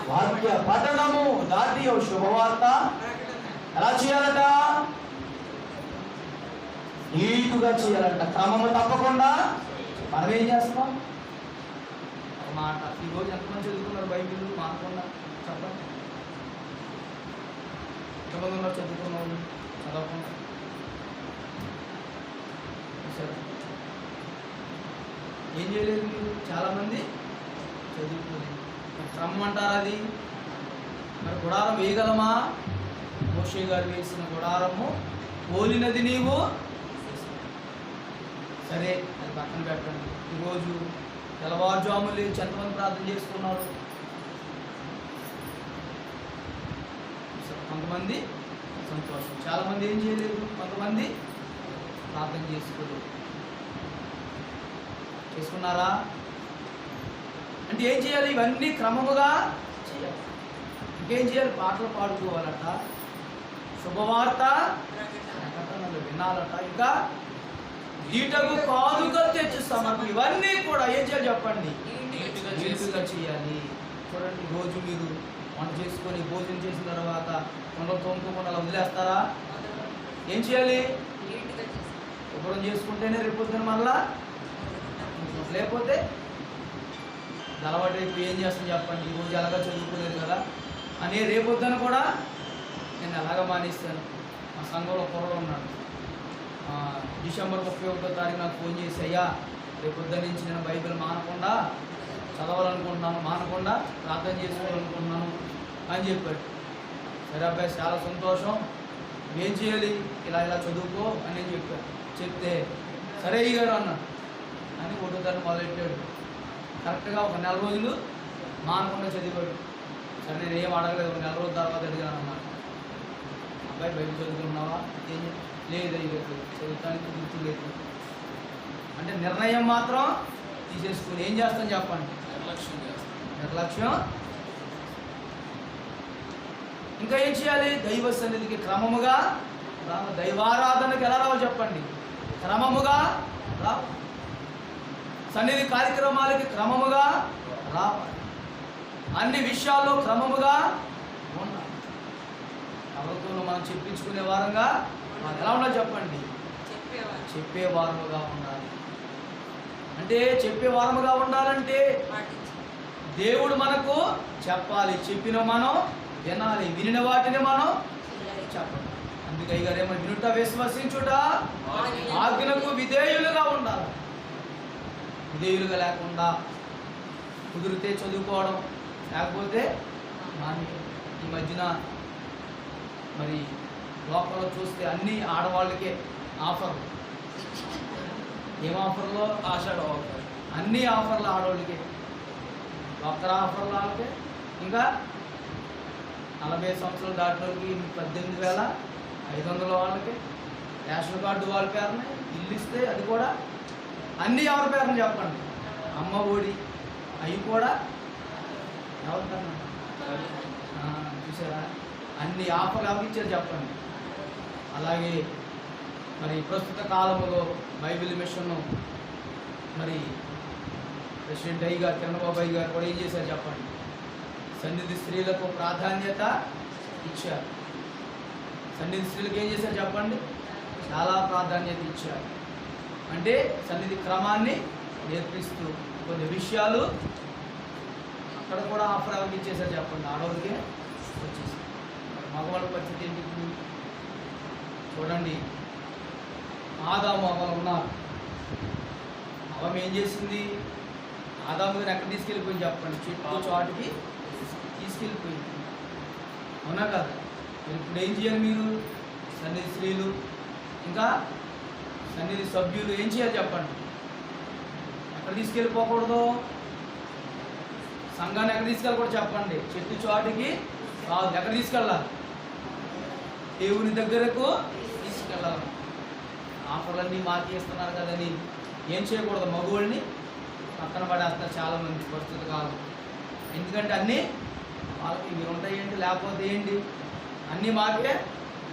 వాక్య పఠనము, దాటి శుభవార్త ఎలా చేయాలట? నీటుగా చేయాలంట, క్రమము తప్పకుండా. మనం ఏం చేస్తాం? ఒక మాట, ఈరోజు ఎంతమంది చదువుకున్నారు బైబిల్ మానకుండా? చెప్పండి. ఎంతమంది ఉన్నారు చదువుకున్నారు చదవకుండా? ఏం చేయలేదు మీరు? చాలామంది చదువుకోలేదు. క్రమం అంటారు అది. మరి గుడారం వేయగలమా? మోషే గారు వేసిన గుడారము పోలినది నీవు. సరే, అది పక్కన పెట్టండి. ఈరోజు తెల్లవారుజాములు లేచి ఎంతమంది ప్రార్థన చేసుకున్నారు? కొంతమంది సంతోషం. చాలామంది ఏం చేయలేదు, కొంతమంది ప్రార్థన చేసుకోలేదు. చేసుకున్నారా? అంటే ఏం చేయాలి? ఇవన్నీ క్రమముగా చేయాలి. ఇంకేం చేయాలి? పాటలు పాడుకోవాలట, శుభవార్త ప్రకటనలు వినాలట, ఇంకా ఈటకు కానుక తెచ్చిస్తాం. ఇవన్నీ కూడా ఏం చేయాలి చెప్పండి? నీటుగా చేయాలి. చూడండి, రోజు మీరు వంట చేసుకొని భోజనం చేసిన తర్వాత కొండలు తోముకోకుండా అలా వదిలేస్తారా? ఏం చేయాలి? శుభ్రం చేసుకుంటేనే రేపు పొద్దున మళ్ళా, లేకపోతే అలవాటు రేపు ఏం చేస్తాను చెప్పండి? ఈరోజు ఎలాగా చదువుకోలేదు కదా అని రేపొద్దున కూడా నేను ఎలాగ మానేస్తాను. మా సంఘంలో కుర్రలు ఉన్నాడు, డిసెంబర్ 31వ తారీఖు నాకు ఫోన్ చేసి, అయ్యా రేపొద్దు నుంచి నేను బైబిల్ మానకుండా చదవాలనుకుంటున్నాను, మానకుండా ప్రార్థన చేసుకోవాలనుకుంటున్నాను అని చెప్పాడు. సరే అబ్బాయి, చాలా సంతోషం, ఏం చేయాలి? ఇలా ఇలా చదువుకో అని నేను చెప్పాను. చెప్తే సరే అయ్యారు అన్నాడు అని 1వ తారీఖు మొదలెట్టాడు. కరెక్ట్గా ఒక నెల రోజులు మానకుండా చదివాడు. సరే నేను ఏం అడగలేదు, ఒక నెల రోజుల తర్వాత అడిగాను అన్నమాట, అబ్బాయి బయట చదువుకున్నావా? ఏం లేదు, చదువుతానికి గుర్తు లేదు అంటే నిర్ణయం మాత్రం తీసేసుకుని ఏం చేస్తాను చెప్పండి? నిర్లక్ష్యం. ఇంకా ఏం చేయాలి? దైవ సన్నిధికి క్రమముగా దైవారాధనకు ఎలా రావు చెప్పండి? క్రమముగా రావు. సన్నిధి కార్యక్రమాలకి క్రమముగా రావాలి. అన్ని విషయాల్లో క్రమముగా ఉండాలి. ఎవరితో మనం చెప్పించుకునే వారంగా మనం ఎలా ఉండాలి చెప్పండి? చెప్పే వారముగా ఉండాలి. అంటే చెప్పే వారముగా ఉండాలంటే దేవుడు మనకు చెప్పాలి, చెప్పిన మనం వినాలి, వినిన వాటిని మనం చెప్పాలి. అందుకే గారు ఏమో వినుట విశ్వసించుట ఆజ్ఞకు విధేయులుగా ఉండాలి. విధేయులుగా లేకుండా కుదిరితే చదువుకోవడం, లేకపోతే ఈ మధ్యన మరి లోపల చూస్తే అన్ని ఆడవాళ్ళకే ఆఫర్లు. ఏం ఆఫర్లో? ఆషాఢ ఆఫర్. అన్ని ఆఫర్లు ఆడవాళ్ళకే. డాక్టర్ ఆఫర్లు వాళ్ళకే, ఇంకా 40 సంవత్సరాలు దాటిన వాళ్ళకి 18,500 వాళ్ళకి, రేషన్ కార్డు వాళ్ళ పేరున ఇల్లు ఇస్తే అది కూడా అన్నీ ఎవరి పేరున చెప్పండి? అమ్మ ఒడి అవి కూడా ఎవరి పేరున? చూసారా? అన్ని ఆఫర్లు ఎవరికి ఇచ్చారు చెప్పండి? అలాగే మరి ప్రస్తుత కాలంలో బైబిల్ మిషన్ మరి ప్రెసిడెంట్ అయ్యి గారు, చంద్రబాబు గారు కూడా ఏం చేశారు చెప్పండి? సన్నిధి స్త్రీలకు ప్రాధాన్యత ఇచ్చారు. సన్నిధి స్త్రీలకు ఏం చేశారు చెప్పండి? చాలా ప్రాధాన్యత ఇచ్చారు. అంటే సన్నిధి క్రమాన్ని నేర్పిస్తూ కొన్ని విషయాలు అక్కడ కూడా ఆఫర్ ఎవరికి ఇచ్చేసారు చెప్పండి? ఆడవాళ్ళకే వచ్చేసారు. మగవాళ్ళ పరిస్థితి ఏంటి చూడండి. ఆదాము అవ్వలు ఉన్నారు. అవ్వ ఏం చేసింది? ఆదాము గారు ఎక్కడ తీసుకెళ్ళిపోయింది చెప్పండి? చెట్టు చాటుకి తీసుకెళ్ళిపోయింది. అవునా కదా? ఇప్పుడు ఏం చేయాలి మీరు? సన్నిధి స్త్రీలు ఇంకా సన్నిధి సభ్యులు ఏం చేయాలి చెప్పండి? ఎక్కడ తీసుకెళ్ళిపోకూడదు? సంఘాన్ని ఎక్కడ తీసుకెళ్ళకూడదు చెప్పండి? చెట్టు చాటుకి కాదు. ఎక్కడ తీసుకెళ్ళాలి? దేవుని దగ్గరకు తీసుకెళ్ళాలి. ఆఫర్లన్నీ మార్చేస్తున్నారు కదని ఏం చేయకూడదు? మగవాళ్ళని పక్కన పడేస్తున్నారు చాలామంది. పరిస్థితి కాదు. ఎందుకంటే అన్నీ వాళ్ళకి మీరు ఉంటాయేంటి, లేకపోతే ఏంటి, అన్నీ మాకే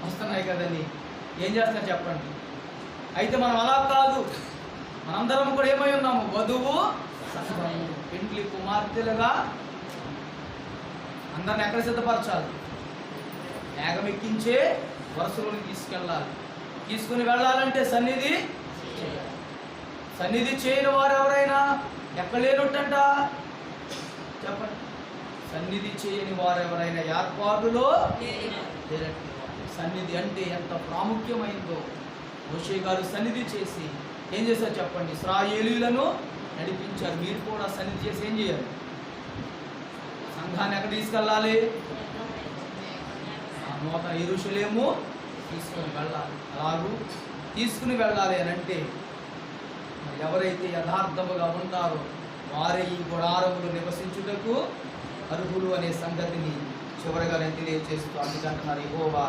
వస్తున్నాయి కదని ఏం చేస్తారు చెప్పండి? అయితే మనం అలా కాదు. మనందరం కూడా ఏమై ఉన్నాము? వధువు సంఘము, పెండ్లి కుమార్తెలుగా అందరిని ఎక్కడ సిద్ధపరచాలి? మేఘం ఎక్కించే వరుసలోని తీసుకెళ్ళాలి. తీసుకుని వెళ్ళాలంటే సన్నిధి చేయాలి. సన్నిధి చేయని వారు ఎవరైనా ఎక్కడ లేనట్టంట చెప్పండి. సన్నిధి చేయని వారు ఎవరైనా ఏర్పాటులో లేనట్టు. సన్నిధి అంటే ఎంత ప్రాముఖ్యమైందో మోషే గారు సన్నిధి చేసి ఏం చేశారు చెప్పండి? ఇశ్రాయేలీయులను నడిపించారు. మీరు కూడా సన్నిధి చేసి ఏం చేయాలి? సంఘాన్ని ఎక్కడ తీసుకెళ్ళాలి? నూతన యెరూషలేము తీసుకుని వెళ్ళాలి. అలాగూ తీసుకుని వెళ్ళాలి అని అంటే ఎవరైతే యథార్థముగా ఉంటారో వారే ఈ గుడారములు నివసించుటకు అర్హులు అనే సంగతిని చివరిగా నేను తెలియజేస్తూ అందుకంటున్నారు, యెహోవా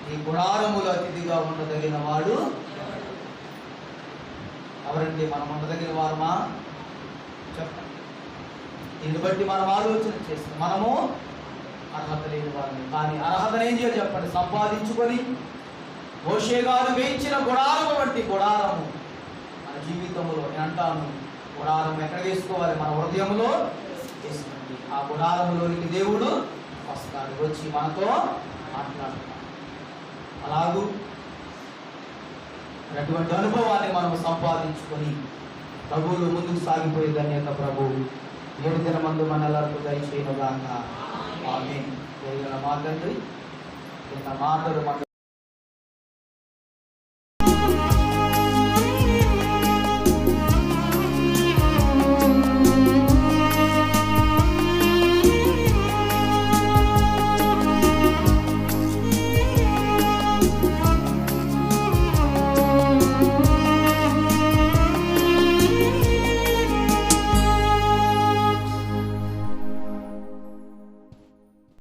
ఈ గుడారములు అతిథిగా ఉండదగిన వాడు ఎవరండి? మనం ఉండదగిన వారమా చెప్పండి. దీన్ని బట్టి మనం ఆలోచన చేస్తాం. మనము అర్హత లేని వారిని. కానీ అర్హతను ఏం చేయాలి చెప్పండి? సంపాదించుకొని మోషే గారు వేయించిన గుడారము వంటి గుడారము మన జీవితంలో నేను అంటాను, గుడారం ఎక్కడ వేసుకోవాలి? మన హృదయంలో వేసుకోండి. ఆ గుడారంలోనికి దేవుడు వస్తాడు, వచ్చి మనతో మాట్లాడతాడు. అలాగూ అటువంటి అనుభవాన్ని మనం సంపాదించుకొని ప్రభువులు ముందుకు సాగిపోయే ధన్యత ప్రభువు ఏడు దినమందు మనలకు దయచేయనుగాక. ఆమేన్. మా తండ్రి మాటలు